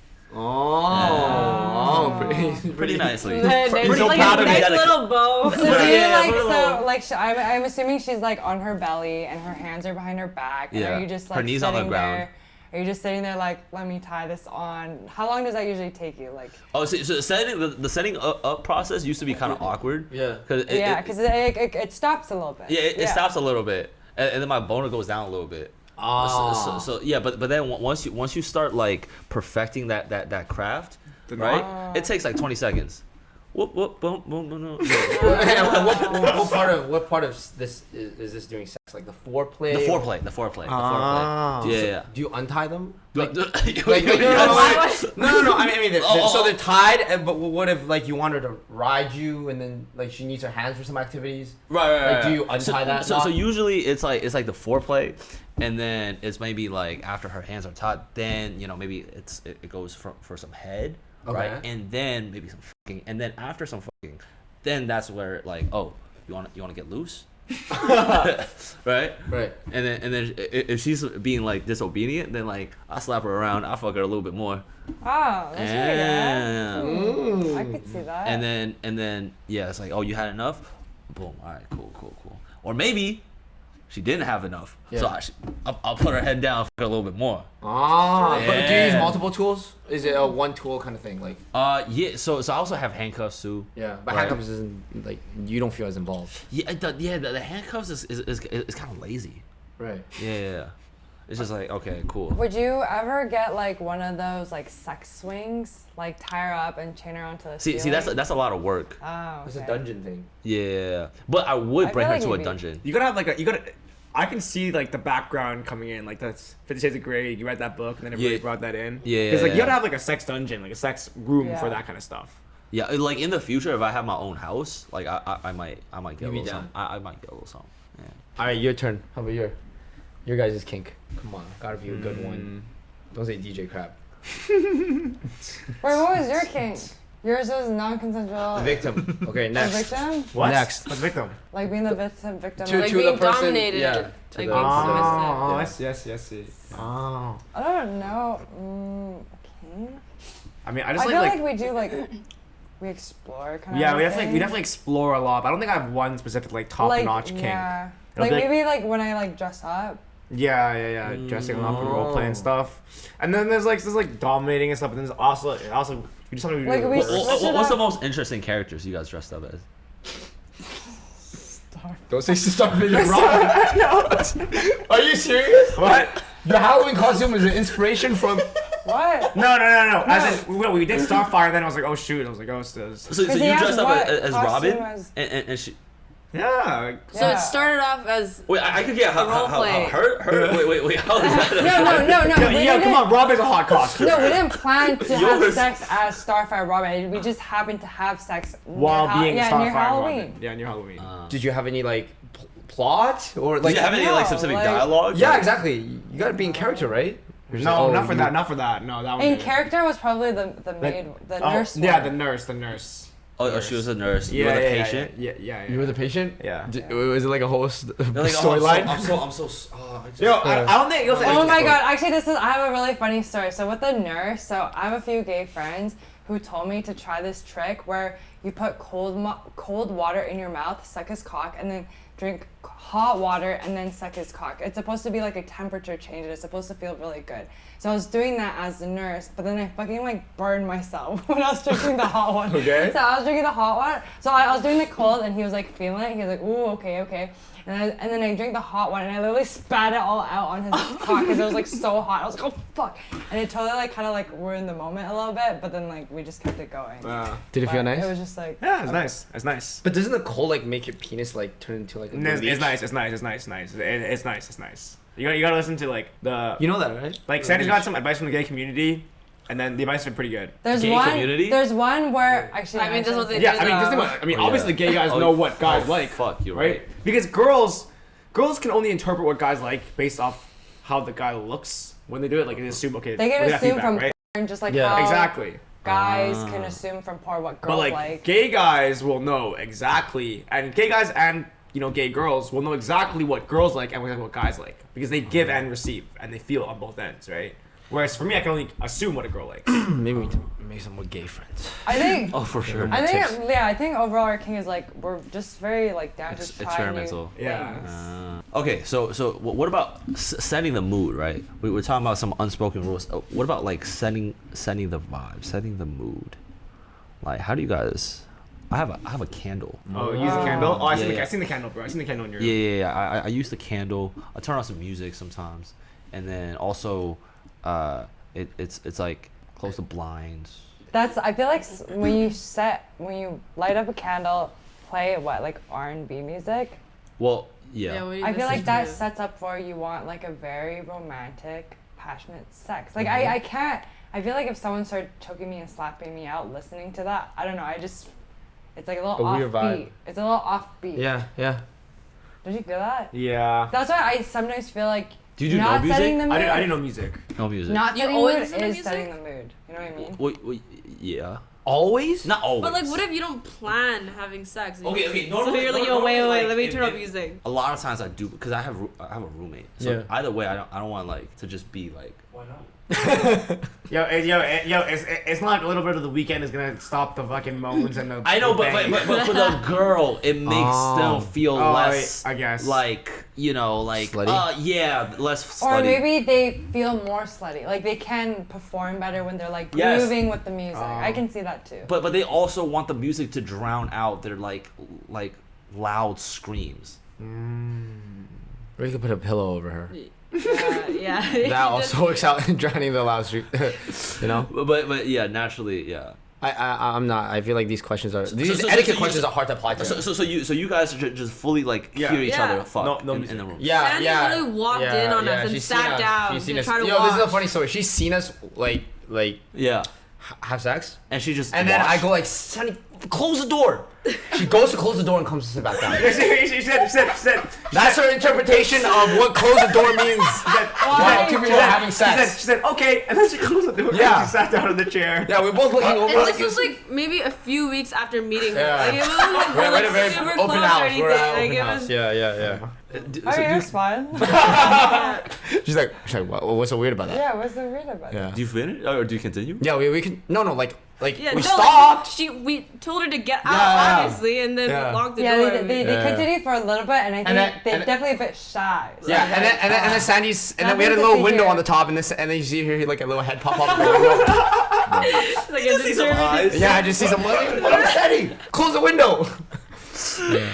Pretty nicely. There's so like proud a of me nice that I- little bow. So do you Yeah, like put a little- I'm assuming she's like on her belly and her hands are behind her back. And Yeah. are you just Her like knees on the sitting ground. there? Are you just sitting there like, let me tie this on? How long does that usually take you? Like, Oh, so the setting up process used to be kind of awkward. Yeah. Because it stops a little bit. Yeah, it stops a little bit, and then my boner goes down a little bit. So yeah, but then once you start like perfecting that craft, right? It takes like 20 seconds. Whoop whoop boom boom boom. boom. what part of this is this during sex? Like the foreplay? The foreplay. Yeah. Do you untie them? Like, No. I mean, so they're tied. But what if like you want her to ride you, and then like she needs her hands for some activities? Right. Like, do you untie that? So knot? usually it's like the foreplay, and then it's maybe like after her hands are tied, then maybe it goes for some head, right? Okay. And then maybe some fucking, and then after some fucking, then that's where like, oh, you want to get loose, right? Right. And then if she's being like disobedient, then like I slap her around, I fuck her a little bit more. Oh, that's Yeah. really good. I could see that. And then yeah, it's like, oh, you had enough? Boom. All right, cool. Or maybe she didn't have enough, so I'll put her head down, fuck her a little bit more. But do you use Yeah. multiple tools? Is it a one tool kind of thing? Like Yeah. So I also have handcuffs too. yeah, but Right. handcuffs isn't like you don't feel as involved. Yeah. The handcuffs is kind of lazy. Right. Yeah. It's just like, okay, cool. Would you ever get like one of those like sex swings, like tie her up and chain her onto the See, ceiling? that's a lot of work. Oh, It's a okay. dungeon thing. Yeah. But I would I bring feel her like to a you'd be- dungeon. You gotta have I can see like the background coming in, like that's 50 Shades of Grey. You read that book, and then everybody Yeah. brought that in. Yeah, Because like you yeah. gotta have like a sex dungeon, like a sex room Yeah. for that kind of stuff. Yeah, like in the future, if I have my own house, like I might get You'd a be little down. something. I might get a little something. Yeah. All right, your turn. How about your guys' kink? Come on, gotta be a good one. Don't say DJ crap. Wait, what was your kink? Yours was non-consensual. Victim. Okay, The next. victim? What? Next. What's victim? Like being the victim. To Like the being person- dominated. yeah, Like to being the- Oh, submissive. I see. Oh. I don't know. Okay. I mean, I I just feel like like we do like we explore kind of. yeah, we definitely explore a lot. But I don't think I have one specific like top notch kink. Yeah. It'll Like be like- maybe like when I like dress up. Yeah. Dressing up and role playing stuff. And then there's like dominating and stuff. But then there's also we just have to do Like, the we reverse. switch it What's the up. most interesting characters you guys dressed up as? Don't say Starfish and Rob. Are you serious? What? Your Halloween costume is an inspiration from. What? No. As in, we did Starfire. Then I was like, oh shoot. I was like, oh, So he you has dressed up what as costume Robin, as- and she. yeah. So Yeah. it started off as Wait, I could get role play. her. Wait. How is that? No. we Yeah, didn't- come on. Robin's a hot costume. No, we didn't plan to have Yours- sex as Starfire Robin. We just happened to have sex While being near Starfire Halloween. Robin. Yeah, near Halloween. Did you have any like plot or Did like? you have any like No, specific like- dialogue? Yeah, exactly. You gotta be in character, right? Or just, no, oh, not for you- that. Not for that. No, that one. In didn't. character was probably the maid, the nurse. Yeah, one. the nurse. Oh, she was a nurse. You Yeah, were the yeah, patient. Yeah. You were the patient. Yeah. Was it like a whole They're like, storyline? I'm so. I just, Yo, I don't think it was. Oh my god, actually I have a really funny story. So with the nurse, so I have a few gay friends who told me to try this trick where you put cold water in your mouth, suck his cock, and then drink hot water and then suck his cock. It's supposed to be like a temperature change. It's supposed to feel really good. So I was doing that as a nurse, but then I fucking like burned myself when I was drinking the hot one. Okay. So I was drinking the hot one. So I was doing the cold and he was like feeling it. He was like, ooh, okay. And then I drank the hot one and I literally spat it all out on his cock because it was like so hot. I was like, oh fuck. And it totally like kind of like ruined the moment a little bit, but then like we just kept it going. Did it feel But nice? It was just like, Yeah, it's nice. It's nice. But doesn't the cold like make your penis like turn into like a It's leech? nice. It's nice. You gotta listen to like the You know that, right? like Sandy's got some advice from the gay community, and then the advice is pretty good. there's Gay one. community? There's one where actually. I mean, that's what they Yeah, do. I mean, though. I mean, Oh, obviously yeah. gay guys Oh, know what guys oh, like. fuck, you're right? right. Because girls can only interpret what guys like based off how the guy looks when they do it. Like they assume, okay, They we can got assume feedback, from right? porn, just like Yeah. how Exactly. guys can assume from porn what But girls like, like. gay guys will know exactly, and gay guys and gay girls will know exactly what girls like and what guys like because they give and receive and they feel on both ends, right? Whereas for me, I can only assume what a girl likes. Maybe we need to make some more gay friends. I think. Oh, for sure. I tips. think, I think overall our king is like we're just very like down to try Experimental. new Yeah. things. Okay, so what about setting the mood, right? We were talking about some unspoken rules. What about like setting the vibe, setting the mood? Like, how do you guys? I have a candle. Oh, use a candle. Oh, I Yeah. seen the candle, bro. I seen the candle in your. Yeah. I use the candle. I turn on some music sometimes, and then also, it's like close the blinds. That's I feel like when you light up a candle, play what like R&B music. Well, Yeah, what do you I feel listen like that to? sets up for you want like a very romantic, passionate sex. Like Mm-hmm. I can't. I feel like if someone started choking me and slapping me out, listening to that, I don't know. It's like a little A weird vibe. offbeat. It's a little offbeat. Yeah. Did you feel that? Yeah. That's why I sometimes feel like Do you do not no music? setting the mood. I didn't know music. No music. Not You setting the always mood listen to is music? setting the mood. You know what I mean? Wait, yeah. Always? Not always. But like, what if you don't plan having sex? Okay, So normally- you're like, normally, yo, wait, like, let me if- turn up if- music. A lot of times I do because I have a roommate. So Yeah. either way, I don't want like to just be like. Why not? It's not like a little bit of the weekend is gonna stop the fucking moans and the. I know, the but bang. for the girl, it makes them feel Oh, less. I guess. Like like Slutty? yeah, less Or slutty. maybe they feel more slutty. Like they can perform better when they're like Yes. grooving with the music. I can see that too. But they also want the music to drown out their like loud screams. Or you could put a pillow over her. Yeah. That also works out in drowning the loud street. You know? But yeah, naturally, yeah. I'm not. I feel like these questions are so etiquette you- questions are hard to apply to. So you guys just fully like Yeah. hear each Yeah. other fuck No in music. the room. Yeah, Sandy yeah. literally walked in on us and she's sat seen us. down She's seen to us. try to Yo, this is a watch. funny story. She's seen us like Yeah. have sex, And she just and then I watched. go like, Sonny, close the door. She goes to close the door and comes to sit back down. She said. That's her interpretation of what close the door means. While two people are having sex. She said, okay, and then she closed the door. Yeah. And she sat down in the chair. Yeah, we're both looking over. And this was like maybe a few weeks after meeting her. Yeah. Like it wasn't like, We're at a very super open close house. or anything. We're at Like open it house. was. Yeah. Okay, that's fine. She's like, what's so weird about that? Yeah, what's so weird about it? Yeah. Do you finish or do you continue? Yeah, we can. No, like Yeah, we no, stopped. Like, we told her to get out, Yeah. obviously, and then locked the Yeah, door. they Yeah. continued for a little bit, and I think they're definitely a bit shy. So Yeah, they're and then like, Sandy's, and then we had a Nothing to little see window here. on the top, and then you see her like a little head pop up. The window. Like, I See some eyes. Yeah, I just see some. What am Sandy? Close the window. Yeah.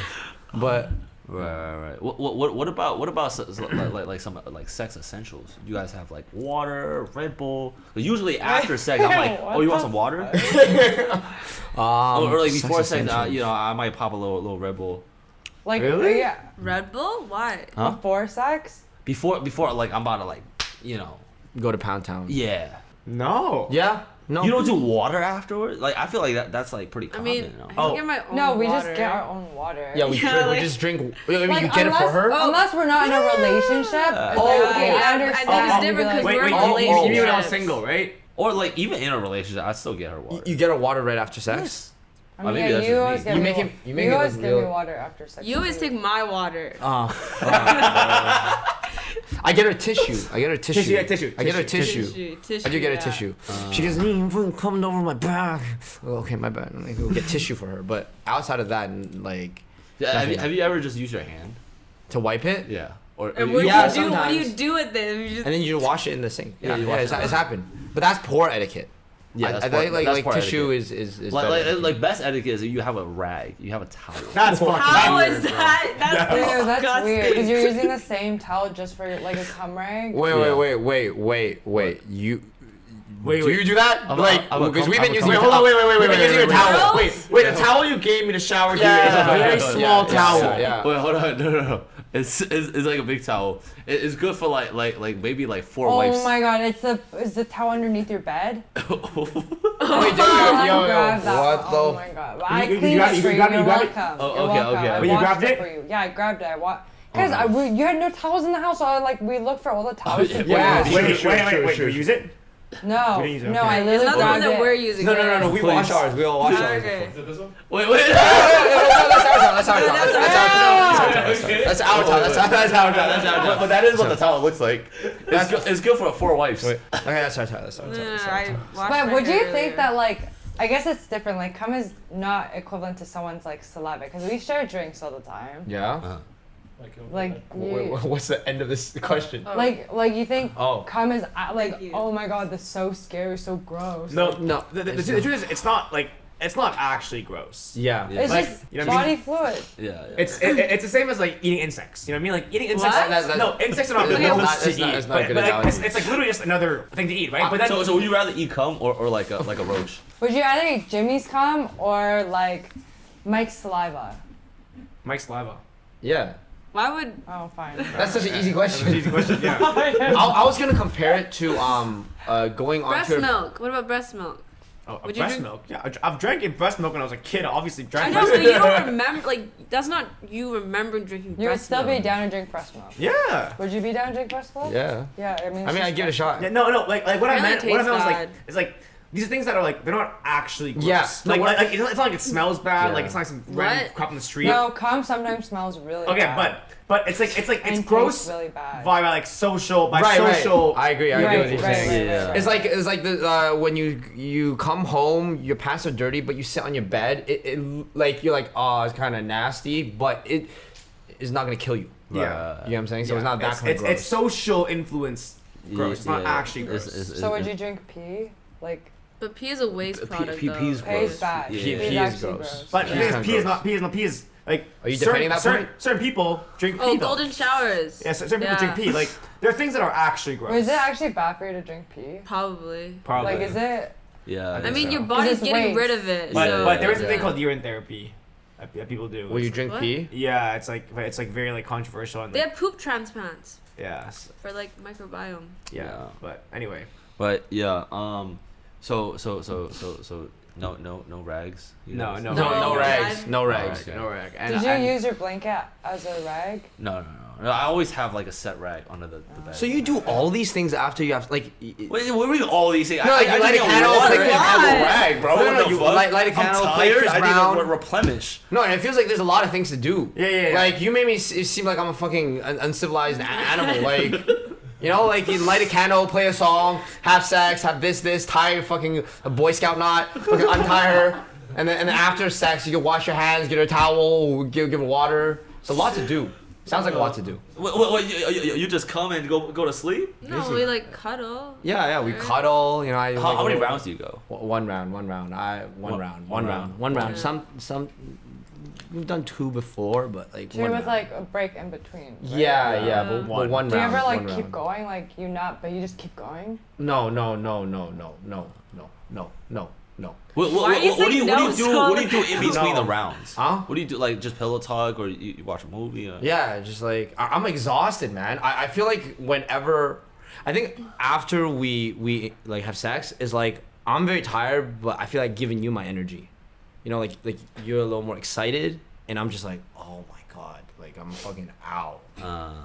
But Right. What about like some like sex essentials? You guys have like water, Red Bull. Usually after sex, I'm like, What oh, you want the some water? or like before sex, I might pop a little Red Bull. Like, Really? yeah, Red Bull? Why? Huh? before sex? Before like I'm about to like, go to Pound Town. yeah. No. Yeah. No. You don't do water afterwards? Like I feel like that's like pretty I common. mean, you know? I can get my own No, we water. just get our own water. Yeah, we Yeah, just drink. I mean, Like, you get it for her. Unless we're not in a relationship. It's like, okay, yeah, I I understand. think it's We'd be different 'cause like, we're in you mean when I was relationships. single, right? Or like even in a relationship, I still get her water. You get a water right after sex. I mean, maybe that's you just always me. give You me make wa- him- you make it always look give me real. water after sex. You always take my water. I get her tissue. I get her tissue. Yeah, tissue. I get her Tissue. tissue. I do get a tissue. She goes, fucking coming over my back. Well, okay, my bad. I'm like, we'll get tissue for her. But outside of that, like, Yeah, have you ever just used your hand? to wipe it, Yeah. Or And what Yeah, do you do? What do you sometimes. do with it? You just, and then you wash it in the sink. Yeah, you wash it's, it. it's happened. But that's poor etiquette. yeah, I that's think part- like part tissue etiquette. is like, better. like best etiquette is you have a rag, you have a towel. That's fucking how weird, is bro. that? That's Dude, disgusting. that's weird because you're using the same towel just for like a cum rag. Wait. You. Wait, Do you do that? I'm Like, a because we've I'm been a using. Wait, com- hold on, wait, We've been using a towel. Wait, the towel you gave me to shower here is a very yeah, small yeah, towel. yeah. Wait, hold on, no. It's like a big towel. It's good for like maybe like 4 wipes. Oh my god, is the towel underneath your bed? Wait, I what grabbed that. the? Oh my god. Well, I You cleaned grab- it you for you. grab- You're you grab it? welcome. Oh, You're okay, welcome. okay. I Wait, you washed grabbed it? for you. Yeah, I grabbed it. Because you had no towels in the house, so we looked for all the towels. yeah. Yeah, Wait, we use it? No, We didn't use it, no, okay. I It's literally not the one grabbed that it. we're using. No, right? we wash ours. We all wash ours. Okay. Is it this one? Wait. That's our towel. But that is what the towel looks like. It's good for 4 wipes. Okay, that's our towel. No, I washed But my would you hair think earlier. that I guess it's different. Like cum is not equivalent to someone's saliva because we share drinks all the time. Yeah. Like, you, What's the end of this question? like you think Oh. cum is Thank you. oh my god, that's so scary, so gross. No. No. The truth is, it's not actually gross. Yeah. It's Like, just you know what I body fluid. Yeah. It's the same as eating insects. You know what I mean? Like eating insects. What? No, insects are not It's gross not- to it's not- eat. it's not a good but analogy. it's like literally just another thing to eat, right? But then So would you rather eat cum or like a roach? Would you rather eat Jimmy's cum or Mike's saliva? Mike's saliva. Yeah. Why would Oh, fine. That's such an easy question. Easy question. Yeah. I was gonna compare it to going on breast to. milk? What about breast milk? Oh, Would you breast drink- milk. Yeah, I've drank breast milk when I was a kid. I obviously I drank know, breast but milk. you don't remember. Like that's not you remembering drinking You would breast still milk. be down to drink breast milk. Yeah. Would you be down to drink breast milk? Yeah. Yeah, I mean. I give it a shot. Yeah, no, like what I Really meant was tastes like bad. it's like these are things that are they're not actually gross. Yeah. No, Like, what- like it's not like it smells bad. Yeah. Like it's not like some random What? crap on the street. No, cum sometimes smells really Okay, bad. but it's And it's gross tastes really bad. by social Right. social. I agree. I agree Right, with you right, saying. right, right, It's like the when you come home, your pants are dirty, but you sit on your bed. It like you're like, oh, it's kind of nasty, but it is not gonna kill you. Yeah. You know what I'm saying? So it's Yeah. not that kind of It's gross. social influence gross. It's not Yeah. actually gross. So would you drink pee? But pee is a waste product. though. Pee's Pee is gross. bad. Yeah. Pee Pee is is actually gross. But Yeah. the thing is, Kinda pee is gross. not pee is like. Are you defending that point? Certain people drink pee. Oh, though. golden showers. Yeah, certain people drink pee. Like there are things that are actually gross. Is it actually bad for you to drink pee? Probably. Probably. Is it? Yeah. I mean, so. your body's it's getting waste. rid of it. But so, but there is a yeah. thing called urine therapy that people do. Will you It's- drink What? pee? Yeah, it's very controversial and They have poop transplants yeah, for yeah. Yeah. But anyway, But yeah, so No rags. You No, guys? no, No rags. No rags. Okay. No rag. And, Did you and- use your blanket as a rag? No. I always have like a set rag under the bed. So you do all these things after you have like. Wait, what do you mean all these things? No, like, you light a candle, water like, and have a God. rag, bro. No, What no, the you fuck? light a candle, I'm play tired. Chris I Brown. need to replenish. No, and it feels like there's a lot of things to do. Yeah. Like you made me seem like I'm a fucking uncivilized animal. Like, you know, like you light a candle, play a song, have sex, have this, tie fucking a Boy Scout knot, fucking untie her, and then after sex you can wash your hands, get her a towel, give her water. It's a lot to do. Sounds like a lot to do. What, you just come and go to sleep? No, we like cuddle. Yeah, we cuddle. You know, How many rounds do you go? One round. One round. Some we've done 2 before, but like Two one with round. like a break in between. Right? Yeah, but one round. Do you ever like one keep round. going, like but you just keep going? No. What are you do you saying no do? so What do you do in between No. the rounds? Huh? What do you do? Like just pillow talk, or you watch a movie? Or? Yeah, just like I'm exhausted, man. I feel like whenever I think after we like have sex is like I'm very tired, but I feel like giving you my energy. You know, like you're a little more excited, and I'm just like, oh my god, like I'm fucking out.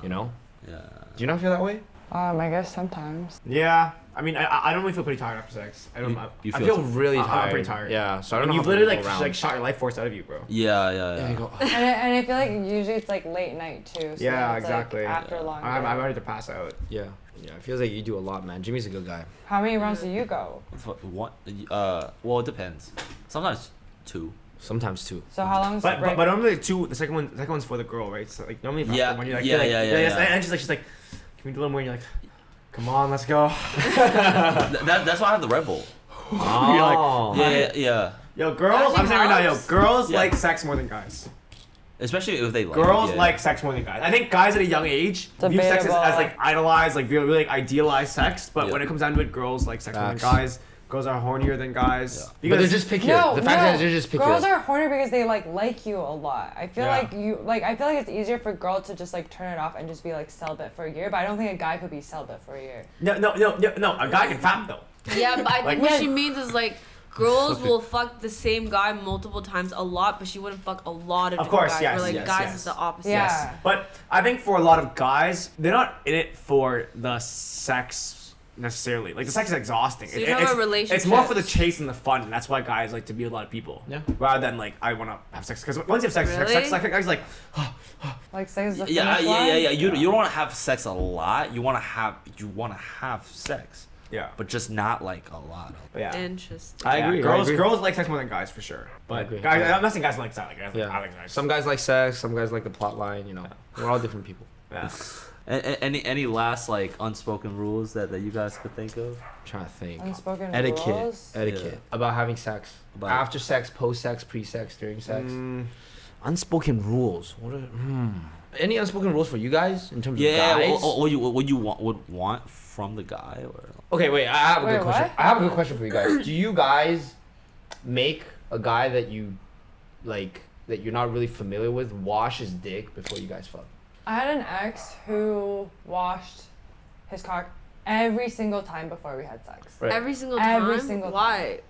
You know? Yeah. Do you not feel that way? I guess sometimes. Yeah. I mean, I don't really feel pretty tired after sex. I don't. You I feel really I'm tired. pretty tired. Yeah, so I don't know. You've how literally people go like around. shot your life force out of you, bro. Yeah. You go, And I feel like usually it's like late night too. So Yeah, it's exactly. Like after a long I'm day. ready to pass out. yeah, it feels like you do a lot, man. Jimmy's a good guy. How many rounds do you go? What? Well, it depends. Sometimes 2. Sometimes 2. So how long is the But break? normally the second one's for the girl, right? So like normally Yeah, when you're like yeah. And she's like, can we do a little more? And you're like, come on, let's go. That's why I have the Red Bull. Oh. Yeah. Yo, girls, I'm saying right now, helps. girls Yeah. like sex more than guys. Especially if they like. Girls yeah. like sex more than guys. I think guys at a young age view sex Debatable. as like idolized, like really like idealized sex. But Yeah. when it comes down to it, girls like sex more than Facts. guys. Girls are hornier than guys. Yeah. But they're just pickier. No, the fact no. is they're just pickier. Girls are horny because they like you a lot. I feel Yeah. I feel like it's easier for a girl to just like turn it off and just be like celibate for a year. But I don't think a guy could be celibate for a year. No. A guy can fap though. Yeah, but I think Like- what she means is like girls will fuck the same guy multiple times a lot, but she wouldn't fuck a lot of Of different course, guys. yes, Where like yes, guys yes. is the opposite. Yeah. But I think for a lot of guys, they're not in it for the sex necessarily. Like the sex is exhausting. So you're talking about It's more for the relationships. chase and the fun, and that's why guys like to be with a lot of people. Yeah. Rather than like I want to have sex, because once you have sex, Really? like guys like Like sex is the Yeah. finish line? You don't want to have sex a lot. You want to have sex, yeah. but just not like a lot. But yeah. Interesting. I Yeah, agree. Girls like sex more than guys for sure. But agree. guys, Yeah. I'm not saying guys like sex. Like guys, Yeah. I like sex. Some guys like sex. Some guys like the plot line. You know, we're all different people. Yeah. Any last like unspoken rules that you guys could think of? I'm trying to think. Unspoken Etiquette. rules. Etiquette about having sex. About- After sex, post sex, pre sex, during sex. Mm, Unspoken rules. What are any unspoken rules for you guys in terms Yeah. of guys? What you would want from the guy or? Okay, wait. I have a Wait, good question. what? I have a good question for you guys. Do you guys make a guy that you like that you're not really familiar with wash his dick before you guys fuck? I had an ex who washed his cock every single time before we had sex. Right. Every single time. Every single Why?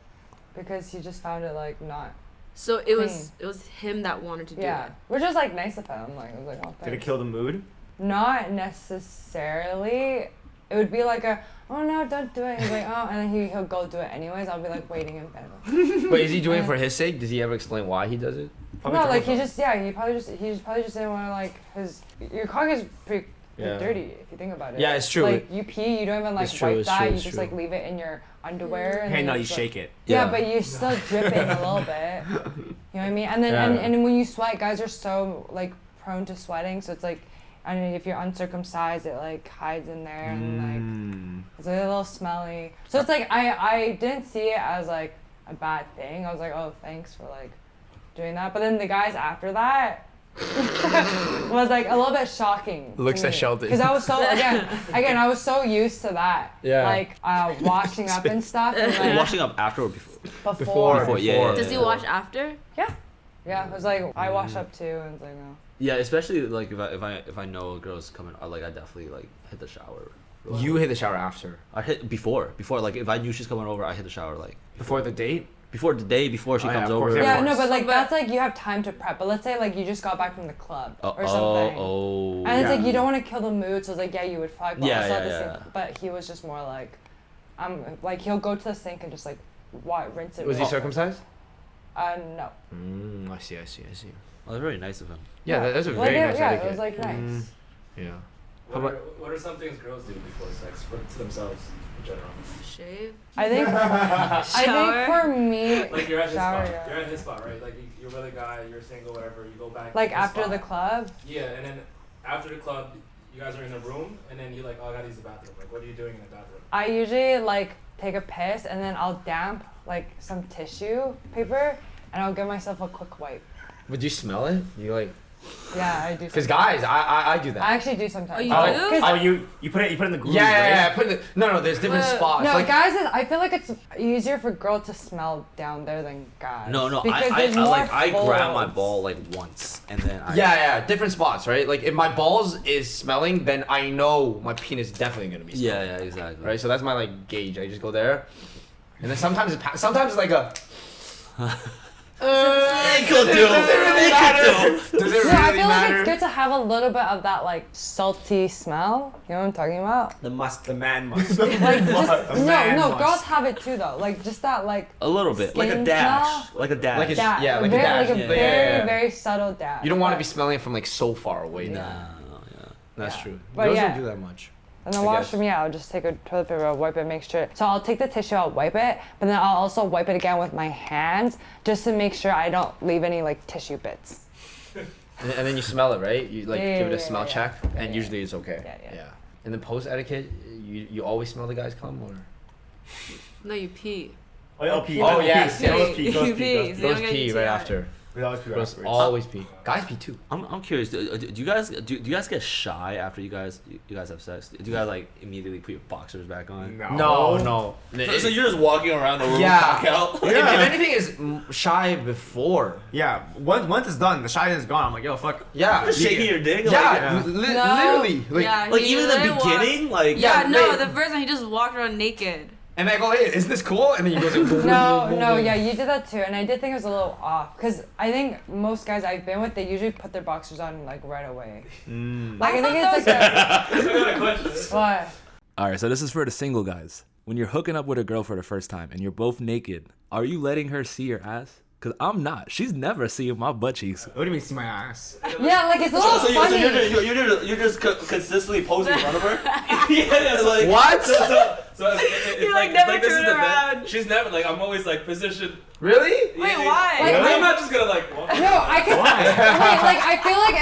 Because he just found it like not. So it was him that wanted to do Yeah. it. Which is like nice of him. Like I was like, oh, did it thanks. kill the mood? Not necessarily. It would be like oh no, don't do it. He's like, oh, and then he'll go do it anyways. I'll be like waiting in bed. But is he doing it for his sake? Does he ever explain why he does it? Probably No, like troublesome. he probably just didn't want to like your cock is pretty Yeah. dirty if you think about it. Yeah, it's true. Like you pee, you don't even like It's true, wipe it's that. true, You it's just true. like leave it in your underwear. And Hey, then no, you just, like- shake it. Yeah, Yeah. but you're still dripping a little bit. You know what I mean? And then Yeah. and when you sweat, guys are so like prone to sweating. So it's like, I mean, if you're uncircumcised, it like hides in there and like it's a little smelly. So it's like I didn't see it as like a bad thing. I was like, oh, thanks for like doing that. But then the guys after that was like a little bit shocking. Looks at Sheldon. Because I was so again I was so used to that. Yeah. Like washing up and stuff. And, like, Washing up after or before? before. Yeah. Does he wash after? Yeah, it was like I wash up too, and it's like no. Yeah, especially like if I know a girl's coming, I definitely like hit the shower. You hit the shower after. I hit before like if I knew she's coming over, I hit the shower like Before the date? Before the day before she Oh, yeah, comes of over. course, Yeah, of no, but like But- that's like you have time to prep. But let's say like you just got back from the club or something. Oh. And it's Yeah. like you don't want to kill the mood, so it's like yeah, you would fuck. But Yeah, also at the yeah. same, but he was just more like, like he'll go to the sink and just like, rinse it. Was he with- circumcised? No. I see. Oh, that's very nice of him. Yeah, that's a Like, very nice yeah, etiquette. it was like nice. Yeah. What are some things girls do before sex to themselves in general? Shave. I think for me, Like you're at his shower, spot. yeah. You're at his spot, right? Like you're with a guy, you're single, whatever. You go back. Like to his after spot. the club. Yeah, and then after the club, you guys are in a room, and then you're like, oh, I gotta use the bathroom. Like, what are you doing in the bathroom? I usually like take a piss and then I'll damp like some tissue paper and I'll give myself a quick wipe. Would you smell it? You like? Yeah, I do. Because sometimes. guys, I do that. I actually do sometimes. Oh, you Oh, do? oh, you put it in the groove. Yeah. right? Put it. No. There's different But- spots. No, like, guys, I feel like it's easier for girls to smell down there than guys. No, Because I there's more I grab my folds. ball like once and then I different spots, right? Like if my balls is smelling, then I know my penis is definitely gonna be smelling. yeah, exactly. Right. So that's my like gauge. I just go there, and then sometimes it's like a. It could do. Does it really matter? Does it No, I really feel like matter? it's good to have a little bit of that like salty smell. You know what I'm talking about? The man must. Like just A man no, must. girls have it too though. Like just that like A little bit, like a Skin dash, smell? like a dash. Like a- dash. yeah, like a very, dash. Like a Yeah, very yeah. very subtle dash. You don't want to but- be smelling it from like so far away. Nah, Now. yeah. That's Yeah. true. But Girls yeah. don't do that much. And the I guess. washroom, yeah, I'll just take a toilet paper, I'll wipe it, make sure. So I'll take the tissue, I'll wipe it, but then I'll also wipe it again with my hands just to make sure I don't leave any like tissue bits. And then you smell it, right? You like Yeah, give it a yeah, smell yeah. check, and Yeah. usually it's okay. Yeah. And then post etiquette, you always smell the guy's cum or? No, you pee. Oh, pee. Oh, yes, Girls yes. pee. Girls You pee. pee. Girls You pee. Girls don't get pee UTI. right after. We always pee right Girls afterwards. always pee. Guys pee too. I'm curious. Do you guys do you guys get shy after you guys have sex? Do you guys like immediately put your boxers back on? No. So you're just walking around the room, Yeah. cock out. If anything is shy before. Yeah. Once it's done, the shyness is gone. I'm like, yo, fuck. Yeah. You're shaking your dick. Yeah. Yeah. No. Literally. Like, Yeah, Like he even in the literally walked- beginning, like Yeah, Yeah, no, wait. the first time he just walked around naked. And I go, hey, is this cool? And then he goes, No, yeah, you did that too, and I did think it was a little off, because I think most guys I've been with, they usually put their boxers on like right away. Like I think it's like I got a question. what? All right, so this is for the single guys. When you're hooking up with a girl for the first time and you're both naked, are you letting her see your ass? Because I'm not. She's never seeing my butt cheeks. What do you mean, see my ass? Yeah, like it's a little funny. you're just consistently posing in front of her. Yeah, it's like What? So it's You, like, it's never this is turn the bed. around. She's never like I'm always like positioned. Really? Wait, why? Like, I'm not just gonna like. Walk. No, I can. Wait, like I feel like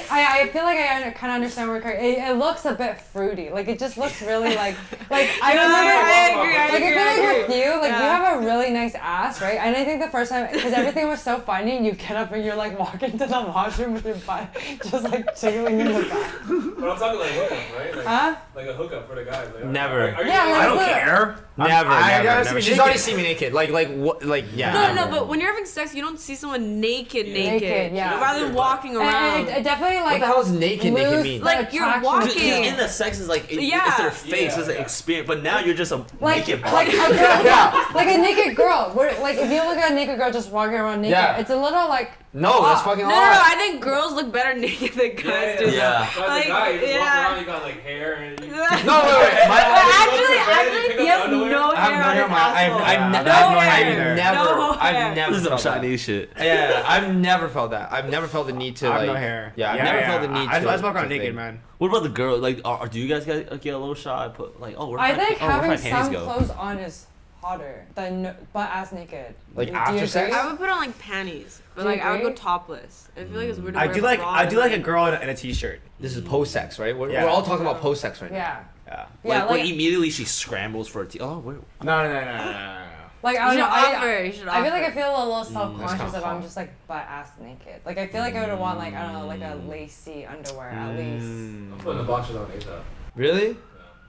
I feel like I kind of understand where it looks a bit fruity. Like it just looks really like I No, remember. I agree. Like I feel like with you, like you Yeah. have a really nice ass, right? And I think the first time, because everything was so funny, you get up and you're like walking to the washroom with your butt just like jiggling in the back. But I'm talking like hookup, right? Like, Huh? like a hookup for the guys. Like, Never. Are you Yeah, like, like, I don't look. care. Never, I gotta see never. me She's naked. already seen me naked. Like what? Like yeah. No, but when you're having sex, you don't see someone naked. Naked, yeah. Rather than walking around. And it definitely What like. the hell is naked lose mean? the Like, you're attraction walking. to you. in the sex is like Yeah. it's their face, Yeah, it's an yeah. experience. But now you're just a Like, naked like body. a girl, yeah, like a naked girl. Like if you look at a naked girl just walking around naked, Yeah. it's a little like. No, that's fucking No, hard. I think girls look better naked than guys do. Yeah. So as Like, a guy, you just walk yeah. around, you got like hair and you. No, wait. Actually, he has underwear? no hair on his asshole. I've never This is some felt that. Chinese shit. Yeah, I've never felt that. I've never felt the need to I have like. no hair. Yeah, I've never felt the need I to. just walk around to naked, think. man. What about the girl? Like, do you guys get a little shy? Put like, oh, where I think where having my panties some go? clothes on is hotter than butt ass naked. Like Do you after agree? sex? I would put on like panties, but Do you like I would go agree? topless. I feel like it's weird to I wear do like bra I do like a and- girl in a t-shirt. This is post sex, right? We're Yeah. all talking about post sex right now. Yeah. Yeah. Yeah, like immediately she scrambles for a tea. Oh, where? No. like You I don't should know. offer. You should I feel like I offer. feel a little that's self-conscious kinda if I'm hot. just like butt ass naked. Like I feel like I would want like I don't know like a lacy underwear at least. I'm putting the boxers on ASAP. Really?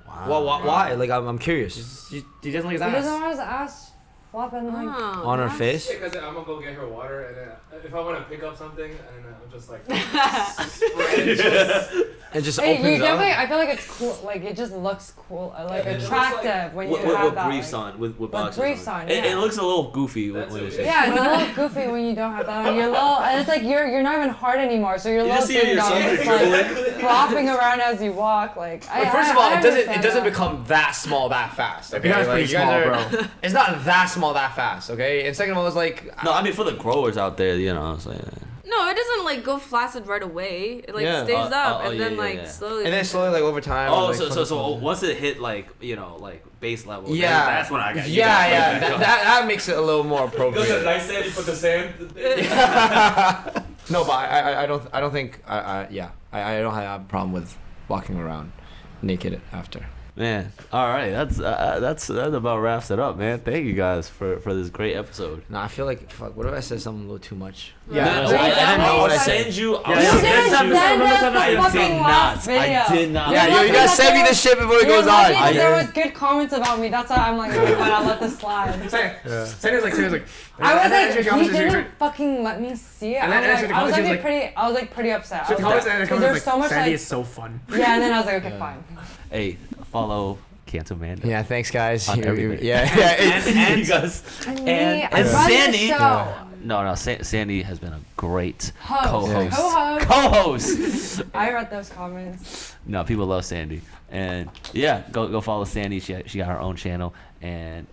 Wow. Well, why? Like I'm curious. He doesn't like his He doesn't ass. want his ass flopping like. Oh, On her that's- face? Yeah, because I'm gonna go get her water, and then if I want to pick up something, and then I'm just like, spread, just, It just Hey, opens you definitely. up. I feel like it's cool. Like it just looks cool, like it looks attractive when you With have that. briefs like, on, with boxers briefs on, It yeah. looks a little goofy when That's it's okay. Yeah, it's a little goofy when you don't have that on. You're little, and it's like you're not even hard anymore, so you're You little just see ding yourself dong just like flopping around as you walk. Like, But first of all, I it doesn't understand that. become that small that fast. Okay, You guys Like, pretty you guys small, are- It's not that small that fast. Okay, and second of all, it's like No, I mean for the growers out there, you know, it's like, No, it doesn't like go flaccid right away. It like Yeah. stays up oh, and yeah, then yeah, like yeah. slowly. and then slowly like over time. oh, like, so once it hit like you know like base level, yeah, that's when I got. Yeah. That makes it a little more Goes to the appropriate. nice sand, you put the sand. No, but I don't think I don't have a problem with walking around naked after. Man, all right, that about wraps it up, man. Thank you guys for this great episode. No, I feel like fuck. What if I said something a little too much? Yeah. Man, Wait, I that didn't know was what I like- send you. You didn't send us the fucking last video. I did not. Yeah, You're you guys lucky send me that this shit before it You're goes lucky on. that there was good comments about me. That's why I'm like, okay, fine, I'll let this slide. Sandy's like, I was and then like, she he comes and she's didn't fucking let me see it. And then I was she like, comes and she's I was like pretty upset. She comes and Because there's so much Sandy like, is so fun. yeah, and then I was like, okay, fine. Hey, follow Canto Man. Yeah, thanks guys. On everything. Yeah. and you guys. And And I run Sandy. the show. No, Sandy has been a great Host. co-host. Co-host. Co-host. I read those comments. No, people love Sandy, and yeah, go follow Sandy. She got her own channel, and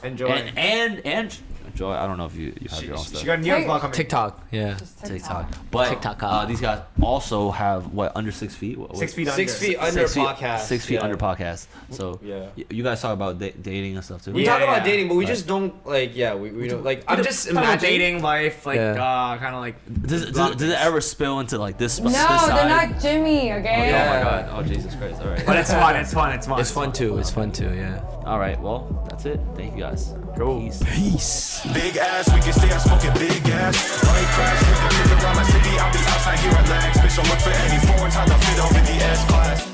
Enjoy. and Joy. I don't know if you have your own stuff. She got a new vlog coming. TikTok. Yeah. Just TikTok, but TikTok. these guys also have what under 6 feet. What, 6 feet 6 under. feet under 6 feet, podcast. 6 feet yeah. under podcast. So Yeah. you guys talk about dating and stuff too. We Yeah, talk about yeah. dating, but we just don't like. Yeah, we don't like. I'm just Talking about imagining. dating life, like Yeah. kind of like. Does it ever spill into like this? No, this side? they're not Jimmy, okay? Oh Yeah. my god! Oh Jesus Christ! All right. But it's fun. It's fun. It's fun. It's fun too. It's fun too. Yeah. All right. Well, that's it. Thank you guys. Cool. Peace. Peace. Big ass, we can stay outspoken, big ass. Money crash, hit the around my city, I'll be outside here, relax. Bitch, don't look for any foreign time to fit over the S class.